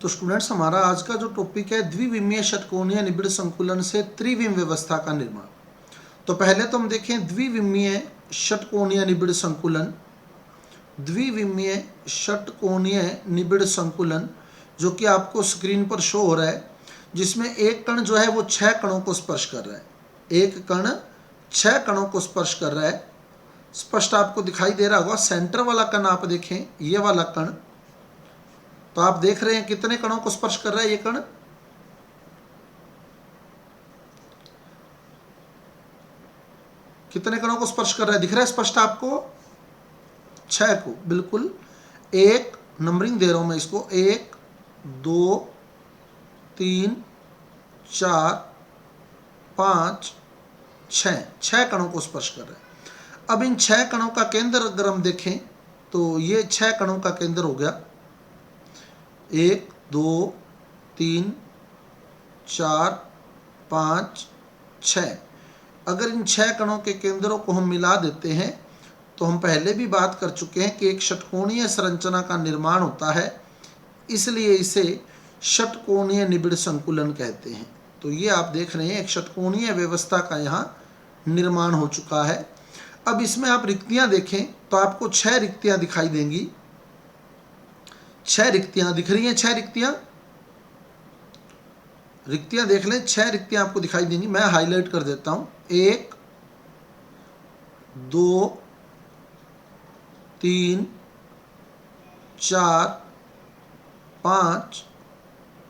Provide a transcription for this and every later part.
तो स्टूडेंट्स, हमारा आज का जो टॉपिक है द्विविमीय षटकोणीय निबिड़ संकुलन से त्रिविम व्यवस्था का निर्माण। तो पहले तो हम देखें द्विविमीय षटकोणीय निबिड़ संकुलन। द्विविमीय षटकोणीय निबिड़ संकुलन जो कि आपको स्क्रीन पर शो हो रहा है, जिसमें एक कण जो है वो 6 कणों को स्पर्श कर रहा है। एक कण 6 कणों को स्पर्श कर रहा है। स्पष्ट आपको दिखाई दे रहा होगा। सेंटर वाला कण आप देखें, ये वाला कण, तो आप देख रहे हैं कितने कणों को स्पर्श कर रहा है ये कण। कितने कणों को स्पर्श कर रहा है दिख रहा है स्पष्ट आपको? 6 को। बिल्कुल, एक नंबरिंग दे रहा हूं मैं इसको, 1 2 3 4 5 6 कणों को स्पर्श कर रहा है। अब इन 6 कणों का केंद्र अगर हम देखें तो ये 6 कणों का केंद्र हो गया 1 2 3 4 5 6। अगर इन 6 कणों के केंद्रों को हम मिला देते हैं तो हम पहले भी बात कर चुके हैं कि एक षटकोणीय संरचना का निर्माण होता है, इसलिए इसे षटकोणीय निबिड़ संकुलन कहते हैं। तो ये आप देख रहे हैं एक षटकोणीय व्यवस्था का यहाँ निर्माण हो चुका है। अब इसमें आप रिक्तियां देखें तो आपको 6 रिक्तियां दिखाई देंगी। 6 रिक्तियां दिख रही हैं। 6 रिक्तियां देख लें। 6 रिक्तियां आपको दिखाई देंगी। मैं हाईलाइट कर देता हूं। 1 2 3 4 5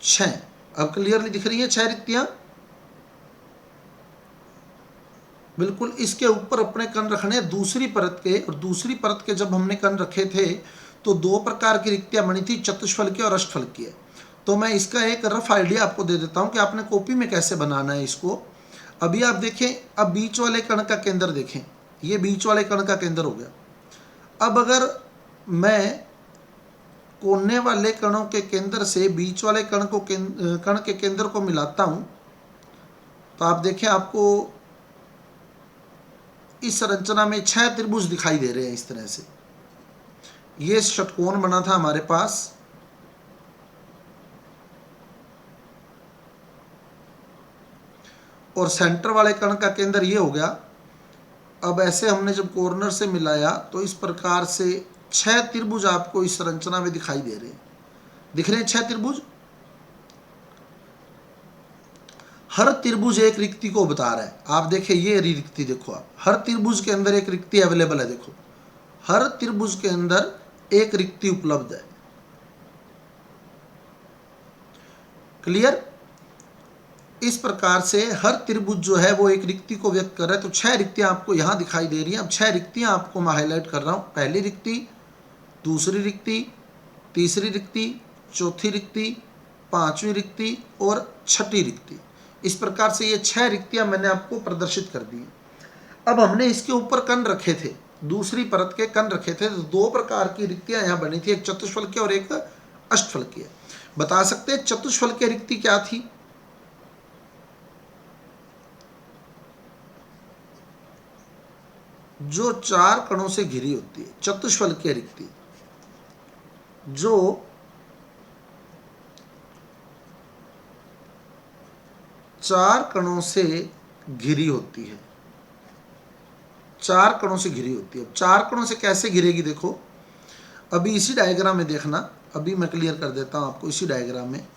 6। अब क्लियरली दिख रही है 6 रिक्तियां। बिल्कुल, इसके ऊपर अपने कण रखने दूसरी परत के, और दूसरी परत के जब हमने कण रखे थे तो 2 प्रकार की रिक्तियां बनी थी, चतुष्फलकीय और अष्टफलकीय। तो मैं इसका एक रफ आइडिया आपको दे देता हूं कि आपने कॉपी में कैसे बनाना है इसको। अभी आप देखें, अब बीच वाले कण का केंद्र देखें, ये बीच वाले कण का केंद्र हो गया। अब अगर मैं कोने वाले कणों के केंद्र से बीच वाले कण के केंद्र को मिलाता हूं तो आप देखें आपको इस संरचना में 6 त्रिभुज दिखाई दे रहे हैं। इस तरह से ये षटकोण बना था हमारे पास, और सेंटर वाले कण का केंद्र ये हो गया। अब ऐसे हमने जब कॉर्नर से मिलाया तो इस प्रकार से 6 त्रिभुज आपको इस संरचना में दिखाई दे रहे हैं। दिख रहे हैं 6 त्रिभुज। हर त्रिभुज एक रिक्ति को बता रहा है। आप देखिए ये रिक्ति देखो, आप हर त्रिभुज के अंदर एक रिक्ति अवेलेबल है। देखो, हर त्रिभुज के अंदर एक रिक्ति उपलब्ध है। क्लियर? इस प्रकार से हर त्रिभुज जो है वो एक रिक्ति को व्यक्त कर रहा है। तो 6 रिक्तियां आपको यहां दिखाई दे रही हैं। अब 6 रिक्तियां आपको मैं हाईलाइट कर रहा हूं। पहली रिक्ति, दूसरी रिक्ति, तीसरी रिक्ति, चौथी रिक्ति, 5वीं रिक्ति और 6ठी रिक्ति। इस प्रकार से ये 6 रिक्तियां मैंने आपको प्रदर्शित कर दी। अब हमने इसके ऊपर कण रखे थे, दूसरी परत के कण रखे थे, तो 2 प्रकार की रिक्तियां यहां बनी थी, एक चतुष्फलकीय और एक अष्टफलकीय। बता सकते हैं चतुष्फलकीय रिक्ति क्या थी? जो 4 कणों से घिरी होती है। चतुष्फलकीय रिक्ति जो 4 कणों से घिरी होती है। 4 कणों से घिरी होती है। 4 कणों से कैसे घिरेगी देखो, अभी इसी डायग्राम में देखना। अभी मैं क्लियर कर देता हूं आपको इसी डायग्राम में।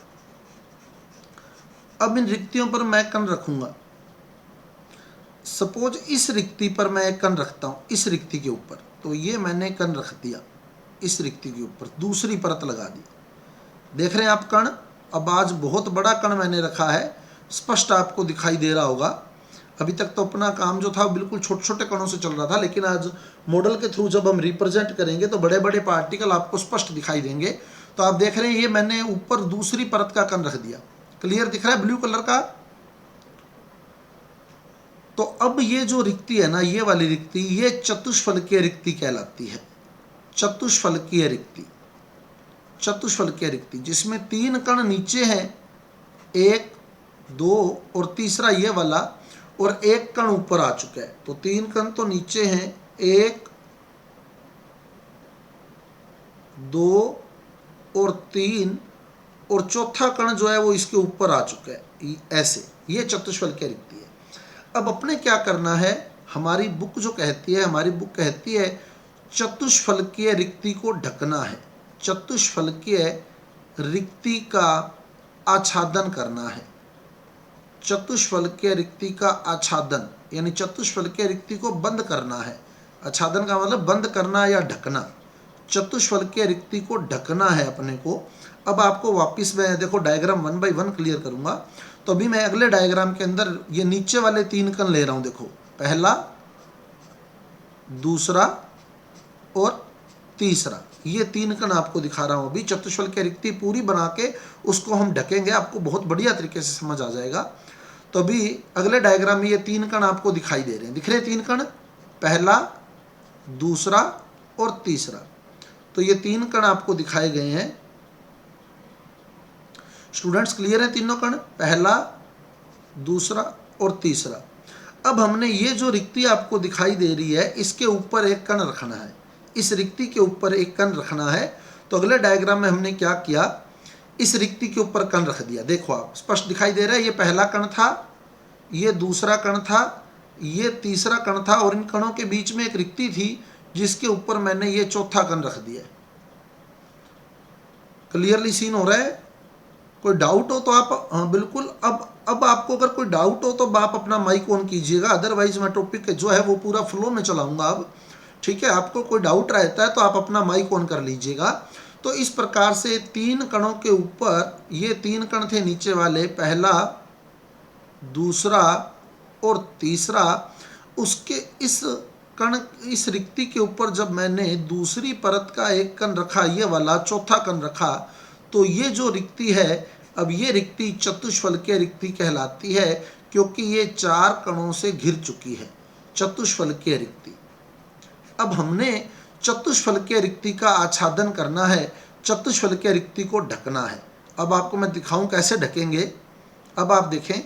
अब इन रिक्तियों पर मैं कण रखूंगा। सपोज इस रिक्ति पर मैं एक कण रखता हूं, इस रिक्ति के ऊपर, तो ये मैंने कण रख दिया इस रिक्ति के ऊपर, दूसरी परत लगा दी। देख रहे हैं आप कण। अब आज बहुत बड़ा कण मैंने रखा है, स्पष्ट आपको दिखाई दे रहा होगा। अभी तक तो अपना काम जो था बिल्कुल छोटे छोटे कणों से चल रहा था, लेकिन आज मॉडल के थ्रू जब हम रिप्रेजेंट करेंगे तो बड़े बड़े पार्टिकल आपको स्पष्ट दिखाई देंगे। तो आप देख रहे हैं ये मैंने ऊपर दूसरी परत का कण रख दिया। क्लियर दिख रहा है ब्लू कलर का? तो अब ये जो रिक्ति है ना, ये वाली रिक्ति, ये चतुष्फलकीय रिक्ति कहलाती है। चतुष्फलकीय रिक्ति, चतुष्फलकीय रिक्ति जिसमें 3 कण नीचे हैं, 1 2 और तीसरा ये वाला, और 1 कण ऊपर आ चुका है। तो 3 कण तो नीचे हैं, 1 2 और 3 और चौथा कण जो है वो इसके ऊपर आ चुका है, ऐसे। ये चतुष्फलकीय रिक्ति है। अब अपने क्या करना है, हमारी बुक जो कहती है, हमारी बुक कहती है चतुष्फलकीय रिक्ति को ढकना है, चतुष्फलकीय रिक्ति का आच्छादन करना है। चतुष्फलकीय रिक्ति का आच्छादन यानी चतुष्फलकीय रिक्ति को बंद करना है। आच्छादन का मतलब बंद करना या ढकना। चतुष्फलकीय रिक्ति को ढकना है अपने को। अब आपको वापस मैं देखो डायग्राम 1 बाय 1 क्लियर करूंगा। तो अभी मैं अगले डायग्राम के अंदर ये नीचे वाले 3 कण ले रहा हूं। देखो पहला, दूसरा और तीसरा, ये 3 कण आपको दिखा रहा हूं। अभी चतुष्फलकीय रिक्ति पूरी बना के उसको हम ढकेंगे, आपको बहुत बढ़िया तरीके से समझ आ जाएगा। तो अभी अगले डायग्राम में ये 3 कण आपको दिखाई दे रहे हैं। दिख रहे 3 कण, पहला, दूसरा और तीसरा। तो ये 3 कण आपको दिखाए गए हैं। स्टूडेंट्स क्लियर है तीनों कण, पहला, दूसरा और तीसरा। अब हमने ये जो रिक्ति आपको दिखाई दे रही है इसके ऊपर एक कण रखना है, इस रिक्ति के ऊपर एक कण रखना है। तो अगले डायग्राम में हमने क्या किया, इस रिक्ति के ऊपर कण रख दिया। देखो आप स्पष्ट दिखाई दे रहा है, ये पहला कण था, ये दूसरा कण था, ये तीसरा कण था और इन कणों के बीच में एक रिक्ति थी जिसके ऊपर मैंने ये चौथा कण रख दिया। क्लियरली सीन हो रहा है? कोई डाउट हो तो आप, हाँ बिल्कुल। अब आपको अगर कोई डाउट हो तो आप अपना माइक ऑन कीजिएगा, अदरवाइज मैं टॉपिक जो है वो पूरा फ्लो में चलाऊंगा अब। ठीक है, आपको कोई डाउट रहता है तो आप अपना माइक ऑन कर लीजिएगा। तो इस प्रकार से 3 कणों के ऊपर, ये 3 कण थे नीचे वाले, पहला, दूसरा और तीसरा, उसके इस कण, इस रिक्ति के ऊपर जब मैंने दूसरी परत का एक कण रखा, ये वाला चौथा कण रखा, तो ये जो रिक्ति है, अब ये रिक्ति चतुष्फलकीय रिक्ति कहलाती है क्योंकि ये 4 कणों से घिर चुकी है, चतुष्फलकीय रिक्ति। अब हमने चतुष्फलकीय रिक्ति का आच्छादन करना है, चतुष्फलकीय रिक्ति को ढकना है। अब आपको मैं दिखाऊं कैसे ढकेंगे। अब आप देखें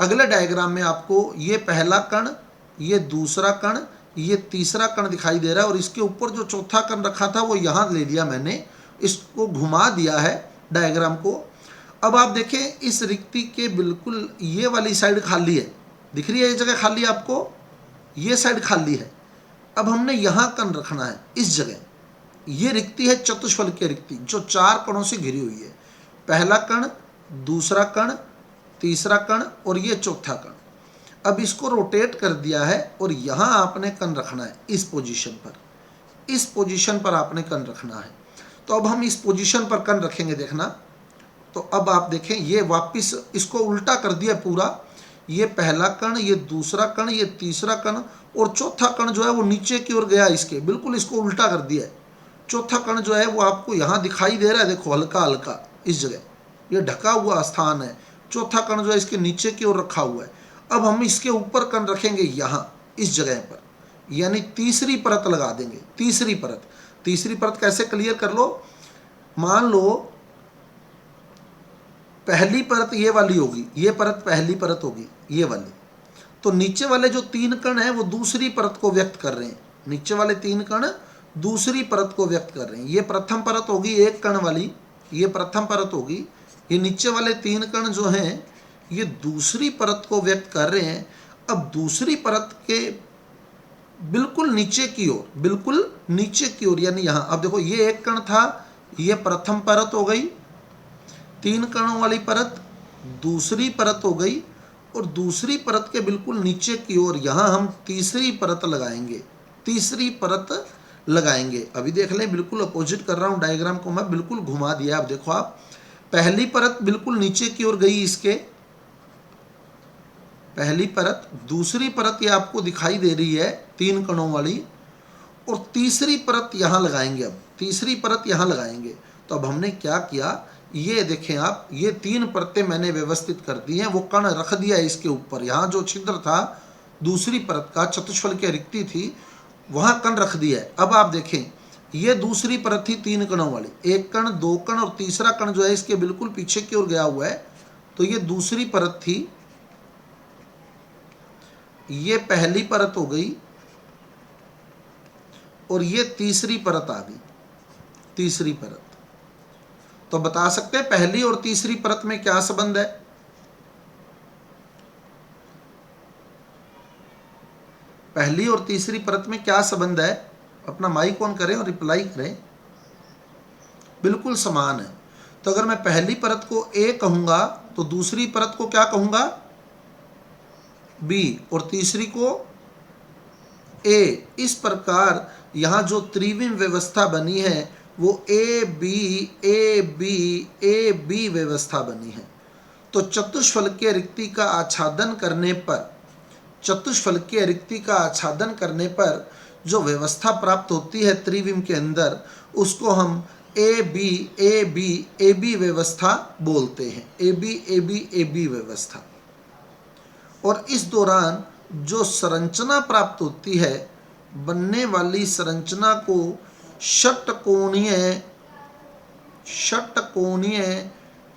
अगले डायग्राम में आपको ये पहला कण, ये दूसरा कण, ये तीसरा कण दिखाई दे रहा है और इसके ऊपर जो चौथा कण रखा था वो यहाँ ले लिया मैंने, इसको घुमा दिया है डायग्राम को। अब आप देखें इस रिक्ति के बिल्कुल ये वाली साइड खाली है, दिख रही है ये जगह खाली आपको, ये साइड खाली है। अब हमने यहाँ कण रखना है इस जगह। ये रिक्ति है चतुष्फलकीय रिक्ति जो 4 कणों से घिरी हुई है, पहला कण, दूसरा कण, तीसरा कण और ये चौथा कण। अब इसको रोटेट कर दिया है और यहाँ आपने कण रखना है इस पोजीशन पर, इस पोजीशन पर आपने कण रखना है। तो अब हम इस पोजीशन पर कण रखेंगे, देखना। तो अब आप देखें ये वापस इसको उल्टा कर दिया पूरा, ये पहला कण, ये दूसरा कण, ये तीसरा कण और चौथा कण जो है वो नीचे की ओर गया, इसके बिल्कुल इसको उल्टा कर दिया है। चौथा कण जो है वो आपको यहाँ दिखाई दे रहा है, देखो हल्का हल्का इस जगह, ये ढका हुआ स्थान है। चौथा कण जो है इसके नीचे की ओर रखा हुआ है। अब हम इसके ऊपर कण रखेंगे यहाँ इस जगह पर, यानी तीसरी परत लगा देंगे। तीसरी परत, तीसरी परत कैसे क्लियर कर लो, मान लो पहली परत ये वाली होगी, ये परत पहली परत होगी ये वाली, तो नीचे वाले जो 3 कण हैं वो दूसरी परत को व्यक्त कर रहे हैं। नीचे वाले 3 कण दूसरी परत को व्यक्त कर रहे हैं। ये प्रथम परत होगी एक कण वाली, ये प्रथम परत होगी। ये नीचे वाले 3 कण जो हैं ये दूसरी परत को व्यक्त कर रहे हैं। अब दूसरी परत के बिल्कुल नीचे की ओर, बिल्कुल नीचे की ओर यानी यहाँ, अब देखो ये एक कण था, ये प्रथम परत हो गई, 3 कणों वाली परत दूसरी परत हो गई और दूसरी परत के बिल्कुल नीचे की ओर यहाँ हम तीसरी परत लगाएंगे, तीसरी परत लगाएंगे। अभी देख लें बिल्कुल अपोजिट कर रहा हूँ डायग्राम को मैं, बिल्कुल घुमा दिया। अब देखो आप, पहली परत बिल्कुल नीचे की ओर गई इसके, पहली परत, दूसरी परत ये आपको दिखाई दे रही है 3 कणों वाली और तीसरी परत यहाँ लगाएंगे। अब तीसरी परत यहाँ लगाएंगे। तो अब हमने क्या किया, ये देखें आप, ये 3 परतें मैंने व्यवस्थित कर दी हैं, वो कण रख दिया है इसके ऊपर। यहाँ जो छिद्र था दूसरी परत का, चतुष्फलकीय रिक्ति थी, वहाँ कण रख दिया है। अब आप देखें ये दूसरी परत थी 3 कणों वाली, एक कण, 2 कण और तीसरा कण जो है इसके बिल्कुल पीछे की ओर गया हुआ है। तो ये दूसरी परत थी, ये पहली परत हो गई और ये तीसरी परत आ गई, तीसरी परत। तो बता सकते हैं पहली और तीसरी परत में क्या संबंध है? पहली और तीसरी परत में क्या संबंध है? अपना माइक ऑन करें और रिप्लाई करें। बिल्कुल समान है। तो अगर मैं पहली परत को ए कहूंगा तो दूसरी परत को क्या कहूंगा? बी, और तीसरी को ए। इस प्रकार यहां जो त्रिविम व्यवस्था बनी है वो ए बी व्यवस्था बनी है। तो चतुष्फलकीय रिक्ति का आच्छादन करने पर, चतुष्फलकीय रिक्ति का आच्छादन करने पर जो व्यवस्था प्राप्त होती है त्रिविम के अंदर, उसको हम ए बी व्यवस्था बोलते हैं। ए बी व्यवस्था। और इस दौरान जो संरचना प्राप्त होती है, बनने वाली संरचना को षटकोणीय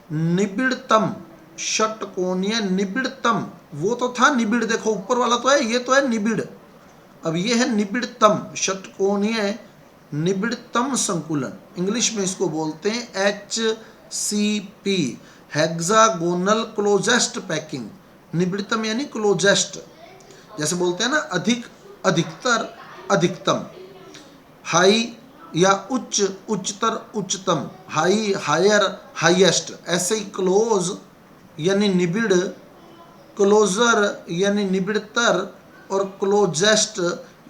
निबिड़तम, षटकोणीय निबिड़तम, वो तो था निबिड़, देखो ऊपर वाला तो है, ये तो है निबिड़, अब ये है निबिड़तम, षटकोणीय निबिड़तम संकुलन। इंग्लिश में इसको बोलते हैं HCP, हेक्सागोनल क्लोजेस्ट पैकिंग। निबिड़तम यानी क्लोजेस्ट, जैसे बोलते हैं ना अधिक, अधिकतर, अधिकतम, हाई या उच्च, उच्चतर, उच्चतम, हाई, हायर, हाईएस्ट। ऐसे ही क्लोज यानी निबिड़, क्लोजर यानी निबिड़तर, और क्लोजेस्ट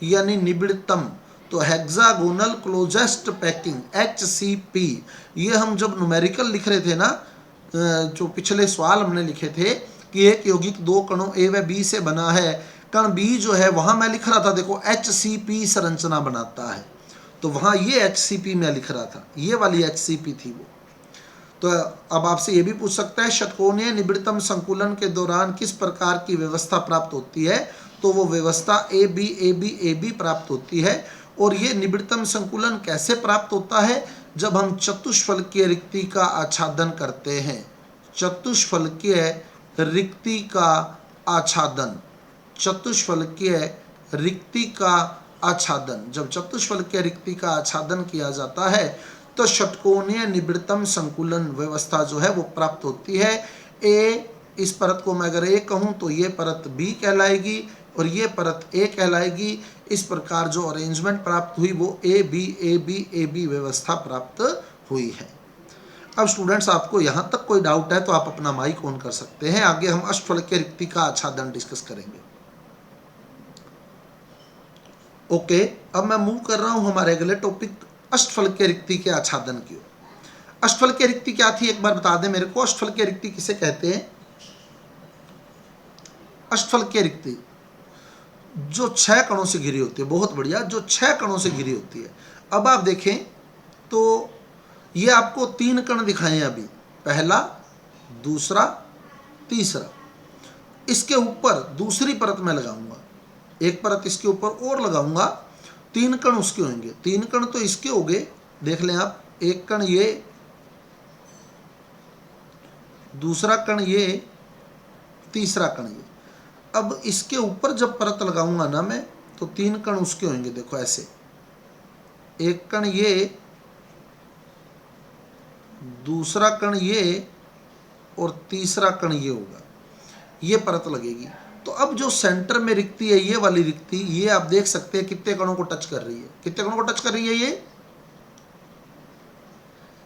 यानी निबिड़तम। तो हेक्सागोनल क्लोजेस्ट पैकिंग HCP, ये हम जब न्यूमेरिकल लिख रहे थे ना, जो पिछले सवाल हमने लिखे थे कि एक यौगिक दो कणों ए व बी से बना है, कण बी जो है वहां मैं लिख रहा था देखो HCP संरचना बनाता है, तो वहां ये HCP में लिख रहा था, ये वाली HCP थी वो। तो अब आपसे ये भी पूछ सकता है षटकोणीय निबिड़तम संकुलन के दौरान किस प्रकार की व्यवस्था प्राप्त होती है? तो वो व्यवस्था ए बी प्राप्त होती है। और ये निबिड़तम संकुलन कैसे प्राप्त होता है? जब हम चतुष्फलकीय रिक्ति का आच्छादन करते हैं। चतुष्फलकीय रिक्ति का आच्छादन, चतुष्फलकीय रिक्ति का आच्छादन, जब चतुष्फलकीय रिक्ति का आच्छादन किया जाता है तो षटकोणीय निबिड़तम संकुलन व्यवस्था जो है वो प्राप्त होती है। ए, इस परत को मैं अगर ए कहूँ तो ये परत बी कहलाएगी और ये परत ए कहलाएगी। इस प्रकार जो अरेंजमेंट प्राप्त हुई वो ए बी व्यवस्था प्राप्त हुई है। अब स्टूडेंट्स आपको यहाँ तक कोई डाउट है तो आप अपना माइक ऑन कर सकते हैं। आगे हम अष्टफलकीय रिक्ति का आच्छादन डिस्कस करेंगे। ओके, अब मैं मूव कर रहा हूँ हमारे अगले टॉपिक अष्टफलकीय रिक्ति के आच्छादन की ओर। अष्टफलकीय रिक्ति क्या थी एक बार बता दें मेरे को। अष्टफलकीय रिक्ति किसे कहते हैं? अष्टफलकीय रिक्ति जो 6 कणों से घिरी होती है, बहुत बढ़िया, जो 6 कणों से घिरी होती है। अब आप देखें तो ये आपको 3 कण दिखाए हैं अभी, पहला, दूसरा, तीसरा। इसके ऊपर दूसरी परत में लगाऊंगा, एक परत इसके ऊपर और लगाऊंगा, 3 कण उसके होंगे। 3 कण तो इसके हो गए, देख लें आप, एक कण ये, दूसरा कण ये, तीसरा कण ये। अब इसके ऊपर जब परत लगाऊंगा ना मैं, तो 3 कण उसके होंगे, देखो ऐसे, एक कण ये, दूसरा कण ये और तीसरा कण ये होगा, ये परत लगेगी। तो अब जो सेंटर में रिक्ति है, ये वाली रिक्ति, ये आप देख सकते हैं कितने कणों को टच कर रही है, कितने कणों को टच कर रही है? ये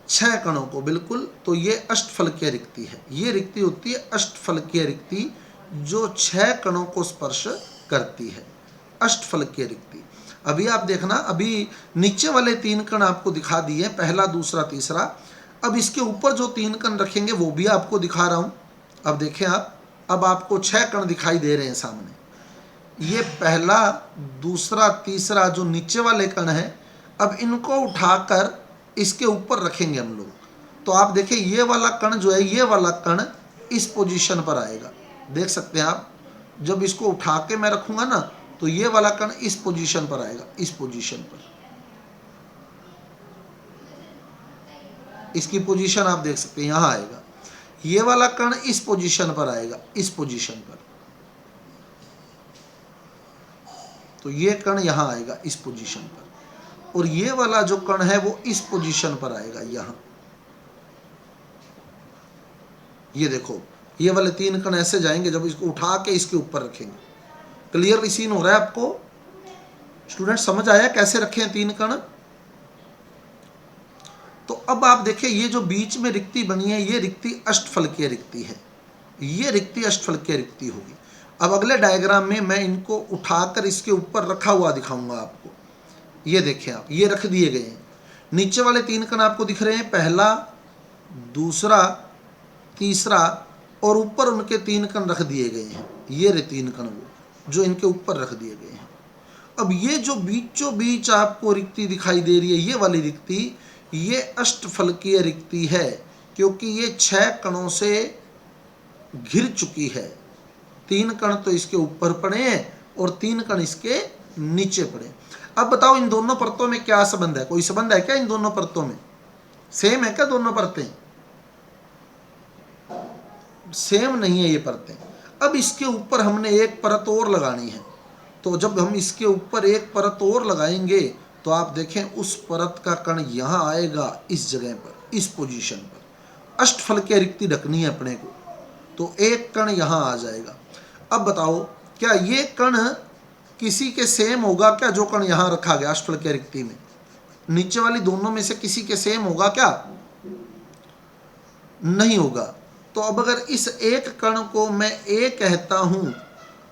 6 कणों को, बिल्कुल। तो ये अष्टफलकीय रिक्ति है। ये रिक्ति होती है अष्टफलकीय रिक्ति, जो 6 कणों को स्पर्श करती है, अष्टफलकीय रिक्ति। अभी आप देखना, अभी नीचे वाले 3 कण आपको दिखा दिए, पहला, दूसरा, तीसरा। अब इसके ऊपर जो 3 कण रखेंगे वो भी आपको दिखा रहा हूं। अब देखें आप, अब आपको 6 कण दिखाई दे रहे हैं सामने। ये पहला, दूसरा, तीसरा जो नीचे वाले कण हैं, अब इनको उठाकर इसके ऊपर रखेंगे हम लोग। तो आप देखें ये वाला कण जो है, ये वाला कण इस पोजीशन पर आएगा, देख सकते हैं आप। जब इसको उठा के मैं रखूंगा ना, तो ये वाला कण इस पोजीशन पर आएगा, इस पोजीशन पर। इसकी पोजीशन आप देख सकते हैं, यहां आएगा। ये वाला कण इस पोजीशन पर आएगा, इस पोजीशन पर। तो ये कण यहां आएगा, इस पोजीशन पर। और ये वाला जो कण है वो इस पोजीशन पर आएगा, यहां। ये देखो ये वाले 3 कण ऐसे जाएंगे, जब इसको उठा के इसके ऊपर रखेंगे। क्लियरली सीन हो रहा है आपको स्टूडेंट? समझ आया कैसे रखे हैं 3 कण? तो अब आप देखिए ये जो बीच में रिक्ति बनी है, ये रिक्ति अष्टफलकीय रिक्ति है, ये रिक्ति अष्टफलकीय रिक्ति होगी। अब अगले डायग्राम में मैं इनको उठाकर इसके ऊपर रखा हुआ दिखाऊंगा आपको। ये देखिए आप, ये रख दिए गए हैं। नीचे वाले 3 कण आपको दिख रहे हैं, पहला, दूसरा, तीसरा, और ऊपर उनके 3 कण रख दिए गए हैं। ये रे 3 कण वो जो इनके ऊपर रख दिए गए हैं। अब ये जो बीचों बीच आपको रिक्ति दिखाई दे रही है, ये वाली रिक्ति, ये अष्टफलकीय रिक्ति है, क्योंकि ये 6 कणों से घिर चुकी है। 3 कण तो इसके ऊपर पड़े हैं और 3 कण इसके नीचे पड़े। अब बताओ इन दोनों परतों में क्या संबंध है? कोई संबंध है क्या इन दोनों परतों में? सेम है क्या दोनों परतें? सेम नहीं है ये परतें। अब इसके ऊपर हमने एक परत और लगानी है, तो जब हम इसके ऊपर एक परत और लगाएंगे तो आप देखें उस परत का कण यहाँ आएगा, इस जगह पर, इस पोजीशन पर। अष्टफलकीय रिक्ति ढकनी है अपने को, तो एक कण यहाँ आ जाएगा। अब बताओ क्या ये कण किसी के सेम होगा क्या जो कण यहाँ रखा गया अष्टफलकीय रिक्ति में? नीचे वाली दोनों में से किसी के सेम होगा क्या? नहीं होगा। तो अब अगर इस एक कण को मैं ए कहता हूं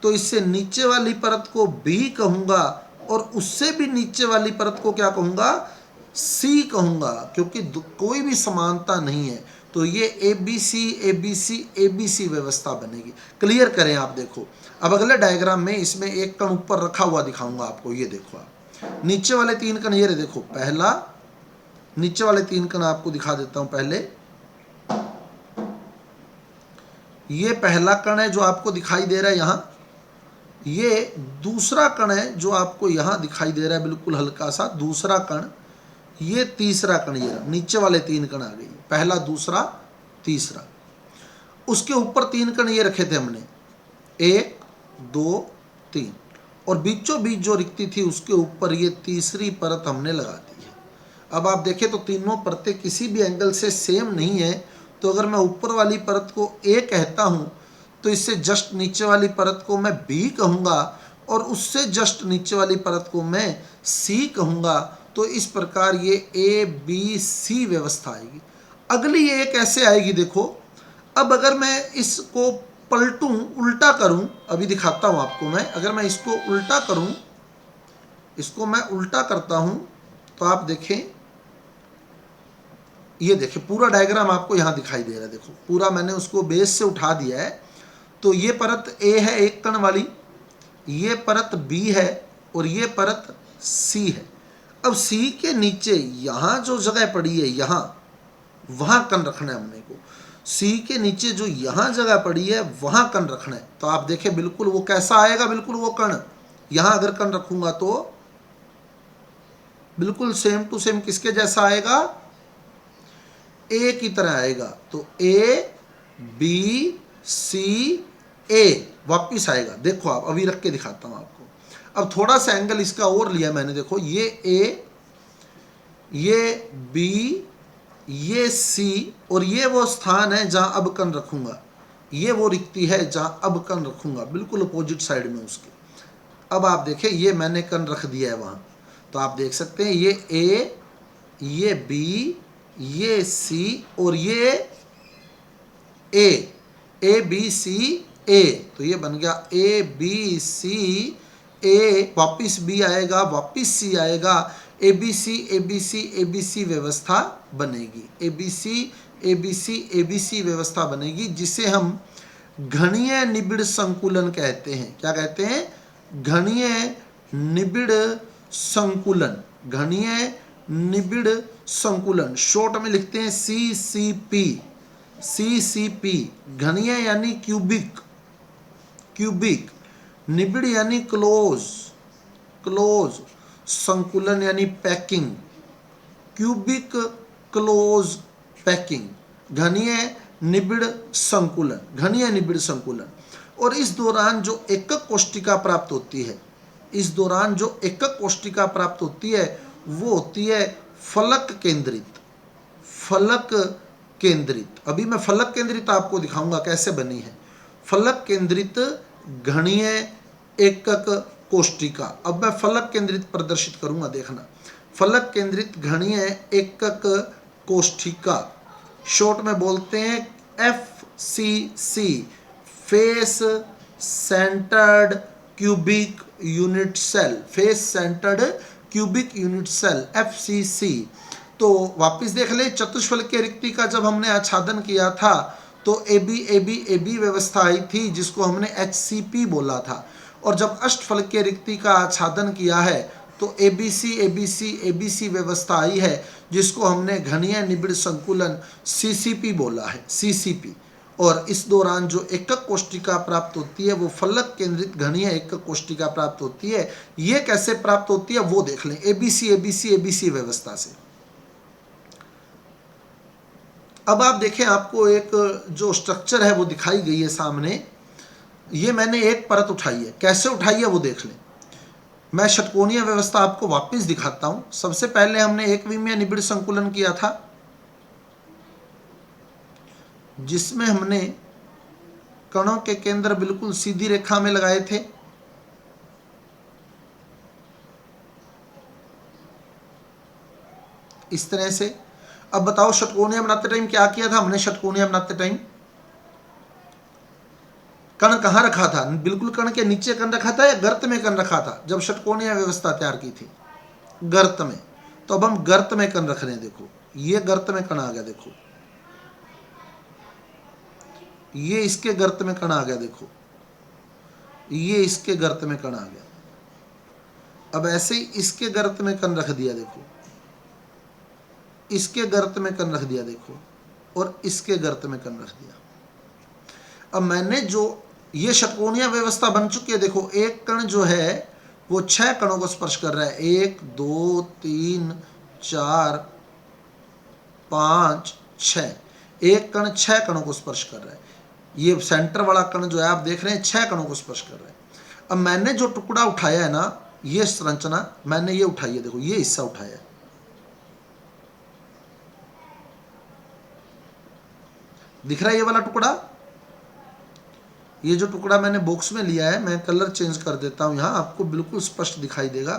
तो इससे नीचे वाली परत को बी कहूंगा और उससे भी नीचे वाली परत को क्या कहूंगा? सी कहूंगा, क्योंकि कोई भी समानता नहीं है। तो ये ABC व्यवस्था बनेगी। क्लियर करें आप देखो। अब अगले डायग्राम में इसमें एक कण ऊपर रखा हुआ दिखाऊंगा आपको। ये देखो आप, नीचे वाले 3 कण ये रहे, देखो पहला, नीचे वाले 3 कण आपको दिखा देता हूं। पहले ये पहला कण है जो आपको दिखाई दे रहा है यहाँ, ये दूसरा कण है जो आपको यहाँ दिखाई दे रहा है बिल्कुल हल्का सा, दूसरा कण, ये तीसरा कण, ये नीचे वाले 3 कण आ गई, पहला, दूसरा, तीसरा। उसके ऊपर 3 कण ये रखे थे हमने, 1 2 3, और बीचों बीच जो रिक्ति थी उसके ऊपर ये तीसरी परत हमने लगा दी है। अब आप देखें तो तीनों परतें किसी भी एंगल से सेम नहीं है। तो अगर मैं ऊपर वाली परत को ए कहता हूँ तो इससे जस्ट नीचे वाली परत को मैं बी कहूँगा और उससे जस्ट नीचे वाली परत को मैं सी कहूँगा। तो इस प्रकार ये ABC व्यवस्था आएगी। अगली एक ऐसे आएगी, देखो। अब अगर मैं इसको पलटूं, उल्टा करूं, अभी दिखाता हूं आपको मैं। अगर मैं इसको उल्टा करूं, इसको मैं उल्टा करता हूं तो आप देखें, ये देखिए पूरा डायग्राम आपको यहां दिखाई दे रहा है। देखो पूरा मैंने उसको बेस से उठा दिया है। तो ये परत ए है एक कण वाली, ये परत बी है और ये परत सी है। अब सी के नीचे यहां जो जगह पड़ी है, यहां, वहां कण रखना है हमने को। सी के नीचे जो यहां जगह पड़ी है वहां कण रखना है। तो आप देखें बिल्कुल वो कैसा आएगा, बिल्कुल वो कण, यहां अगर कण रखूंगा तो बिल्कुल सेम टू सेम किसके जैसा आएगा? ए की तरह आएगा। तो ABC ए वापिस आएगा। देखो आप, अभी रख के दिखाता हूं आपको। अब थोड़ा सा एंगल इसका और लिया मैंने, देखो ये ए, ये बी, ये सी, और ये वो स्थान है जहां अब कण रखूंगा। ये वो रिक्ति है जहां अब कण रखूंगा, बिल्कुल अपोजिट साइड में उसके। अब आप देखें ये मैंने कण रख दिया है वहां। तो आप देख सकते हैं ये ए, ये बी, ये सी और ये ए, ABC ए। तो ये बन गया ABC ए, वापिस बी आएगा, वापिस सी आएगा, ABC व्यवस्था बनेगी। ABC व्यवस्था बनेगी, जिसे हम घनीय निबिड़ संकुलन कहते हैं। क्या कहते हैं? घनीय निबिड़ संकुलन। घनीय निबिड़ संकुलन, शॉर्ट में लिखते हैं CCP। घनीय यानी क्यूबिक, निबिड़ यानी क्लोज, संकुलन यानी पैकिंग, क्यूबिक क्लोज पैकिंग, घनीय निबिड़ संकुलन। और इस दौरान जो एकक कोष्टिका प्राप्त होती है, वो होती है फलक केंद्रित। अभी मैं फलक केंद्रित आपको दिखाऊंगा कैसे बनी है। फलक केंद्रित घनीय एकक कोष्टिका। अब मैं फलक केंद्रित प्रदर्शित करूंगा, देखना। फलक केंद्रित घनीय एकक कोष्टिका, शॉर्ट में बोलते हैं FCC, face centred cubic unit cell. Face centred cubic unit cell, FCC। तो वापस देख ले, चतुष्फलकीय रिक्ति का जब हमने आच्छादन किया था तो AB व्यवस्था आई थी, जिसको हमने HCP बोला था। और जब अष्टफलकीय रिक्ति का आच्छादन किया है तो ABC व्यवस्था आई है, जिसको हमने घनीय निबिड़ संकुलन CCP बोला है, CCP। और इस दौरान जो एकक कोष्टिका प्राप्त होती है वो फलक केंद्रित घनीय एकक कोष्टिका प्राप्त होती है। ये कैसे प्राप्त होती है वो देख लें, ABC व्यवस्था से। अब आप देखें, आपको एक जो स्ट्रक्चर है वो दिखाई गई है सामने। ये मैंने एक परत उठाई है, कैसे उठाई है वो देख लें। मैं षटकोणीय व्यवस्था आपको वापस दिखाता हूं। सबसे पहले हमने एक विमीय निबिड़ संकुलन किया था, जिसमें हमने कणों के केंद्र बिल्कुल सीधी रेखा में लगाए थे। इस तरह से। अब बताओ षटकोणीय बनाते टाइम क्या किया था हमने? षटकोणीय बनाते टाइम कण कहाँ रखा था? बिल्कुल कण के नीचे कण रखा था या गर्त में कण रखा था? जब षटकोणीय व्यवस्था तैयार की थी गर्त में। तो अब हम गर्त में कण रख रहे हैं। देखो ये गर्त में कण आ गया, देखो ये इसके गर्त में कण आ गया, देखो ये इसके गर्त में कण आ गया। अब ऐसे ही इसके गर्त में कण रख दिया, देखो इसके गर्त में कण रख दिया, देखो, और इसके गर्त में कण रख दिया। अब मैंने जो ये षटकोणीय व्यवस्था बन चुकी है, देखो एक कण जो है वो 6 कणों को स्पर्श कर रहा है। 1 2 3 4 5 6। एक कण 6 कणों को स्पर्श कर रहा है। ये सेंटर वाला कण जो है आप देख रहे हैं 6 कणों को स्पर्श कर रहा है। अब मैंने जो टुकड़ा उठाया है ना, ये संरचना मैंने ये उठाई है, देखो ये हिस्सा उठाया है। दिख रहा है ये वाला टुकड़ा? ये जो टुकड़ा मैंने बॉक्स में लिया है, मैं कलर चेंज कर देता हूं, यहाँ आपको बिल्कुल स्पष्ट दिखाई देगा।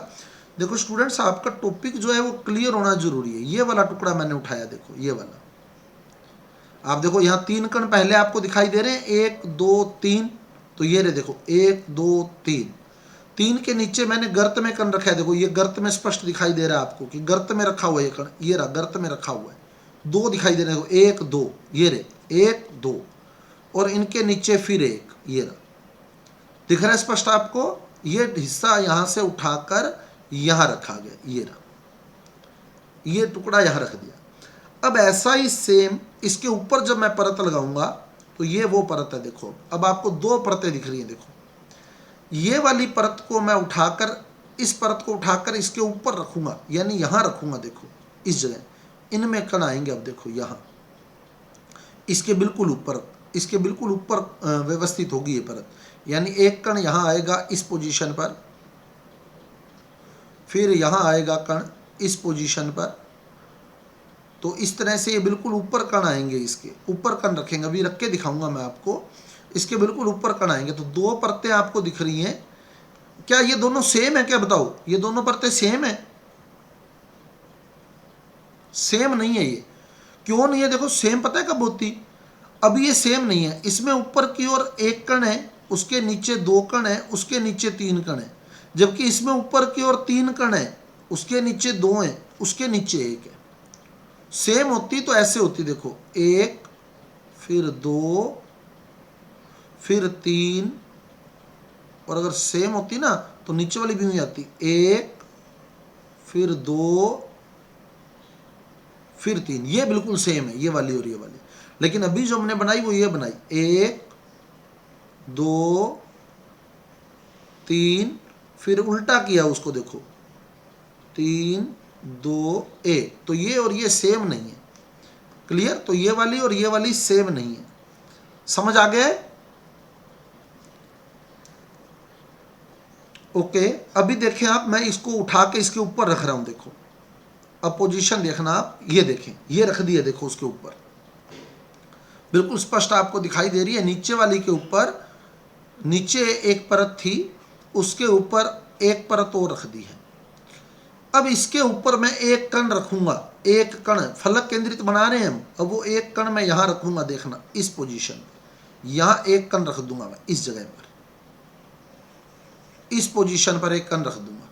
देखो स्टूडेंट्स, आपका टॉपिक जो है वो क्लियर होना जरूरी है। ये वाला टुकड़ा मैंने उठाया, देखो ये वाला। आप देखो यहाँ 3 कण पहले आपको दिखाई दे रहे हैं, 1 2 3। तो ये रहे, देखो 1 2 3। 3 के नीचे मैंने गर्त में कण रखा है, देखो ये गर्त में स्पष्ट दिखाई दे रहा है आपको कि गर्त में रखा हुआ है ये कण। ये रहा, गर्त में रखा हुआ है। 2 दिखाई दे रहे हैं, 1 2, ये रहे 1 2, और इनके नीचे फिर 1, ये रहा। दिख रहा है स्पष्ट आपको? ये हिस्सा यहां से उठाकर यहां रखा गया, ये रहा, ये टुकड़ा यहां रख दिया। अब ऐसा ही सेम इसके ऊपर जब मैं परत लगाऊंगा तो ये वो परत है। देखो अब आपको 2 परतें दिख रही हैं। देखो ये वाली परत को मैं उठाकर, इस परत को उठाकर इसके ऊपर रखूंगा, यानी यहां रखूंगा। देखो इस जगह इनमें कण आएंगे। अब देखो यहां इसके बिल्कुल ऊपर, इसके बिल्कुल ऊपर व्यवस्थित होगी ये परत। यानी एक कण यहां आएगा इस पोजीशन पर, फिर यहां आएगा कण इस पोजीशन पर। तो इस तरह से ये बिल्कुल ऊपर कण आएंगे, इसके ऊपर कण रखेंगे। अभी रख के दिखाऊंगा मैं आपको। इसके बिल्कुल ऊपर कण आएंगे। तो 2 परतें आपको दिख रही हैं। क्या ये दोनों सेम है? क्या बताओ, ये दोनों परतें सेम है? सेम नहीं है ये। क्यों नहीं है? देखो सेम पता है कब होती? अब ये सेम नहीं है। इसमें ऊपर की ओर 1 कण है, उसके नीचे 2 कण है, उसके नीचे 3 कण है। जबकि इसमें ऊपर की ओर 3 कण है, उसके नीचे 2 है, उसके नीचे 1 है। सेम होती तो ऐसे होती, देखो 1 फिर 2 फिर 3, और अगर सेम होती ना तो नीचे वाली भी नहीं आती। 1 फिर 2 फिर 3। ये बिल्कुल सेम है, ये वाली और ये वाली। लेकिन अभी जो हमने बनाई वो ये बनाई, 1 2 3, फिर उल्टा किया उसको, देखो 3 2 1। तो ये और ये सेम नहीं है। क्लियर? तो ये वाली और ये वाली सेम नहीं है। समझ आ गया? ओके। अभी देखें आप, मैं इसको उठा के इसके ऊपर रख रहा हूं। देखो अब पोजीशन देखना आप, ये देखें, ये रख दिया देखो उसके ऊपर। बिल्कुल स्पष्ट आपको दिखाई दे रही है। नीचे वाली के ऊपर, नीचे एक परत थी, उसके ऊपर एक परत और रख दी है। अब इसके ऊपर मैं एक कण रखूंगा, एक कण फलक केंद्रित बना रहे हैं हम। अब वो एक कण मैं यहां रखूंगा, देखना इस पोजीशन, यहां एक कण रख दूंगा मैं इस जगह पर, इस पोजीशन पर एक कण रख दूंगा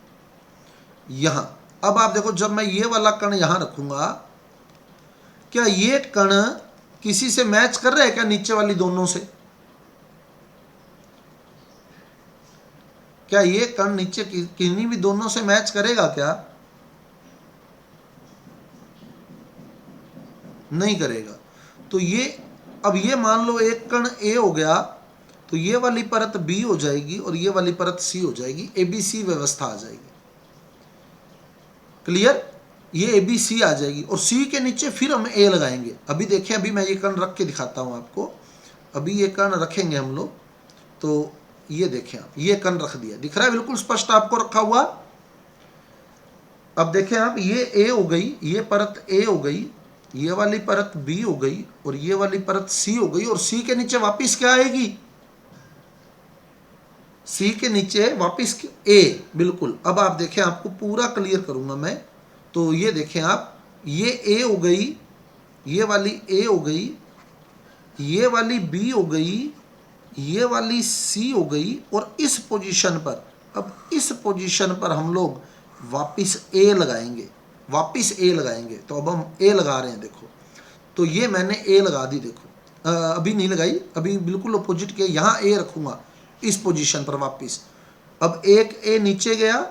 यहां। अब आप देखो, जब मैं ये वाला कण यहां रखूंगा, क्या ये कण किसी से मैच कर रहा है क्या? नीचे वाली दोनों से? क्या ये कण नीचे किन्हीं भी दोनों से मैच करेगा क्या? नहीं करेगा। तो ये, अब ये मान लो एक कण ए हो गया, तो ये वाली परत बी हो जाएगी और ये वाली परत सी हो जाएगी, एबीसी व्यवस्था आ जाएगी। क्लियर? ये एबीसी आ जाएगी और सी के नीचे फिर हम ए लगाएंगे। अभी देखें, अभी मैं ये कण रख के दिखाता हूं आपको। अभी ये कण रखेंगे हम लोग, तो ये देखें आप, ये कण रख दिया, दिख रहा है बिल्कुल स्पष्ट आपको रखा हुआ। अब देखें आप, ये ए हो गई, ये परत ए हो गई, ये वाली परत बी हो गई और ये वाली परत सी हो गई, और सी के नीचे वापिस क्या आएगी? सी के नीचे वापिस ए। बिल्कुल। अब आप देखें, आपको पूरा क्लियर करूंगा मैं। तो ये देखें आप, ये ए हो गई, ये वाली ए हो गई, ये वाली बी हो गई, ये वाली सी हो गई, और इस पोजीशन पर, अब इस पोजीशन पर हम लोग वापिस ए लगाएंगे, वापिस ए लगाएंगे। तो अब हम ए लगा रहे हैं, देखो। तो ये मैंने ए लगा दी, देखो। अभी नहीं लगाई, अभी बिल्कुल अपोजिट के यहाँ ए रखूँगा इस पोजीशन पर वापिस। अब एक ए नीचे गया,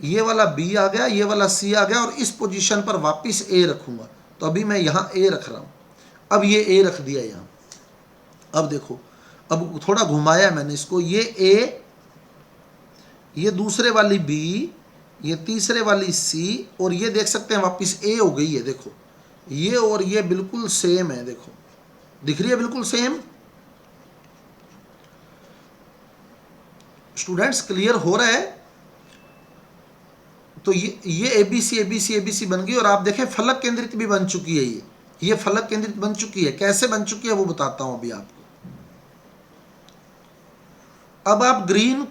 ये वाला बी आ गया, ये वाला सी आ गया, और इस पोजीशन पर वापिस ए रखूँगा। तो अभी मैं यहाँ ए रख रहा हूँ। अब ये ए रख दिया यहाँ। अब देखो, अब थोड़ा घुमाया मैंने इसको, ये ए, ये दूसरे वाली बी, ये तीसरे वाली सी, और ये देख सकते हैं वापस ए हो गई है। देखो, ये और ये बिल्कुल सेम है, देखो दिख रही है बिल्कुल सेम। स्टूडेंट्स, क्लियर हो रहा है? तो ये एबीसी एबीसी एबीसी बन गई, और आप देखें फलक केंद्रित भी बन चुकी है। ये फलक केंद्रित बन चुकी है। कैसे बन चुकी है वो बताता हूं अभी आपको। अब आप ग्रीन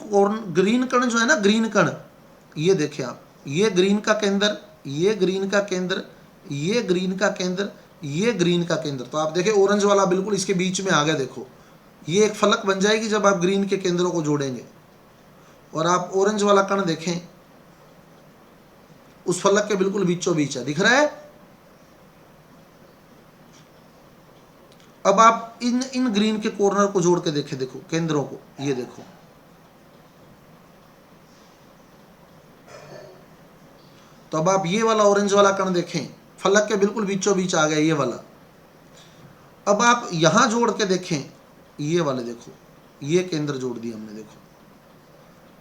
कण जो है ना, ग्रीन कण, ये देखें आप, ये ग्रीन का केंद्र, ये ग्रीन का केंद्र, ये ग्रीन का केंद्र, ये ग्रीन का केंद्र। तो आप देखें ऑरेंज वाला बिल्कुल इसके बीच में आ गया। देखो, ये एक फलक बन जाएगी जब आप ग्रीन के केंद्रों को जोड़ेंगे। और आप ऑरेंज वाला कण देखें, उस फलक के बिल्कुल बीचों बीच है, दिख रहा है? अब आप इन ग्रीन के कॉर्नर को जोड़ के देखें, देखो केंद्रों को, ये देखो, तो अब आप ये वाला ऑरेंज वाला कण देखें, फलक के बिल्कुल बीचों बीच आ गया ये वाला। अब आप यहां जोड़ के देखें, ये वाले देखो, ये केंद्र जोड़ दिया हमने, देखो।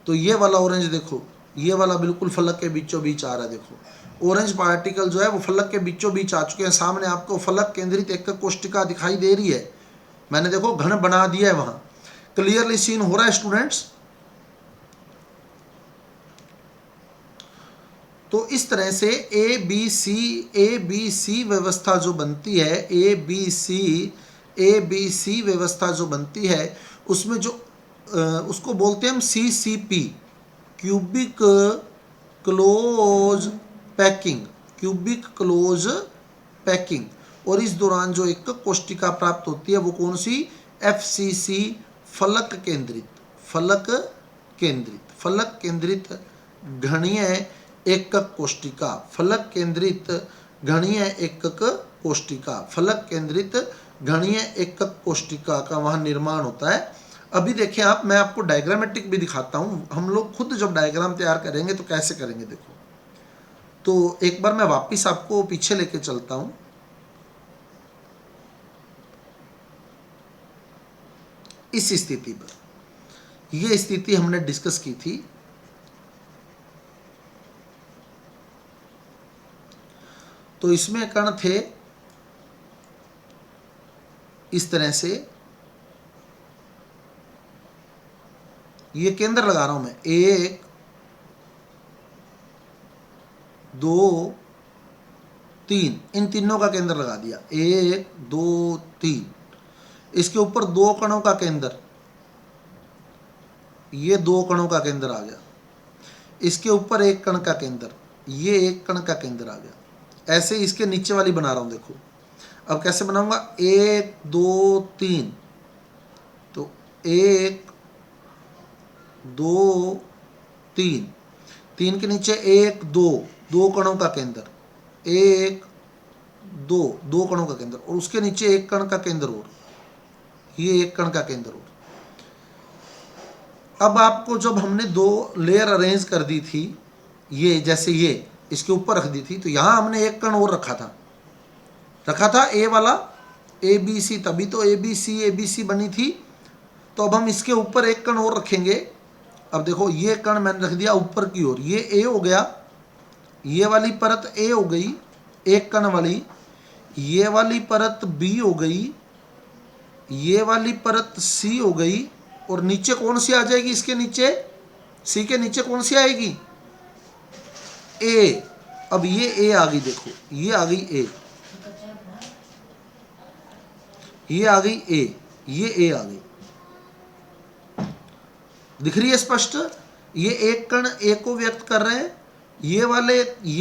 तो ये वाला ऑरेंज देखो, ये वाला बिल्कुल फलक के बीचों बीच आ रहा है। देखो, ऑरेंज पार्टिकल जो है वो फलक के बीचों बीच आ चुके हैं। सामने आपको फलक केंद्रित एक कोष्टिका दिखाई दे रही है। मैंने देखो घन बना दिया है वहां। क्लियरली सीन हो रहा है स्टूडेंट्स? तो इस तरह से ए बी सी व्यवस्था जो बनती है, ए बी सी व्यवस्था जो बनती है, उसमें जो उसको बोलते हैं हम CCP, cubic close packing, cubic close packing. और इस दौरान जो एक कोष्टिका प्राप्त होती है वो कौन सी? FCC, फलक केंद्रित, फलक केंद्रित, फलक केंद्रित घनीय एकक कोष्टिका, फलक केंद्रित घनीय एकक कोष्टिका, फलक केंद्रित घनीय एकक कोष्टिका का वहां निर्माण होता है। अभी देखें आप, मैं आपको डायग्रामेटिक भी दिखाता हूं। हम लोग खुद जब डायग्राम तैयार करेंगे तो कैसे करेंगे, देखो। तो एक बार मैं वापिस आपको पीछे लेके चलता हूं। इस स्थिति पर, यह स्थिति हमने डिस्कस की थी। तो इसमें कण थे इस तरह से, ये केंद्र लगा रहा हूं मैं, 1 2 3, इन तीनों का केंद्र लगा दिया, 1 2 3। इसके ऊपर दो कणों का केंद्र, ये दो कणों का केंद्र आ गया। इसके ऊपर एक कण का केंद्र, ये एक कण का केंद्र आ गया। ऐसे इसके नीचे वाली बना रहा हूं, देखो अब कैसे बनाऊंगा, 1 2 3, तो 1 2 3, 3 के नीचे 1 2, दो कणों का केंद्र, 1 2, दो कणों का केंद्र, और उसके नीचे एक कण का केंद्र और, ये एक कण का केंद्र और। अब आपको जब हमने दो लेयर अरेंज कर दी थी, ये जैसे ये इसके ऊपर रख दी थी, तो यहां हमने एक कण और रखा था ए वाला, ए बी सी, तभी तो ए बी सी बनी थी। तो अब हम इसके ऊपर एक कण और रखेंगे। अब देखो ये कण मैंने रख दिया ऊपर की ओर, ये ए हो गया, ये वाली परत ए हो गई एक कण वाली, ये वाली परत बी हो गई, ये वाली परत सी हो गई, और नीचे कौन सी आ जाएगी, इसके नीचे सी के नीचे कौन सी आएगी, ए। अब ये ए आ गई, देखो ये आ गई ए, ये आ गई ए, ये ए आ गई, दिख रही है स्पष्ट। ये एक कण ए को व्यक्त कर रहे हैं, ये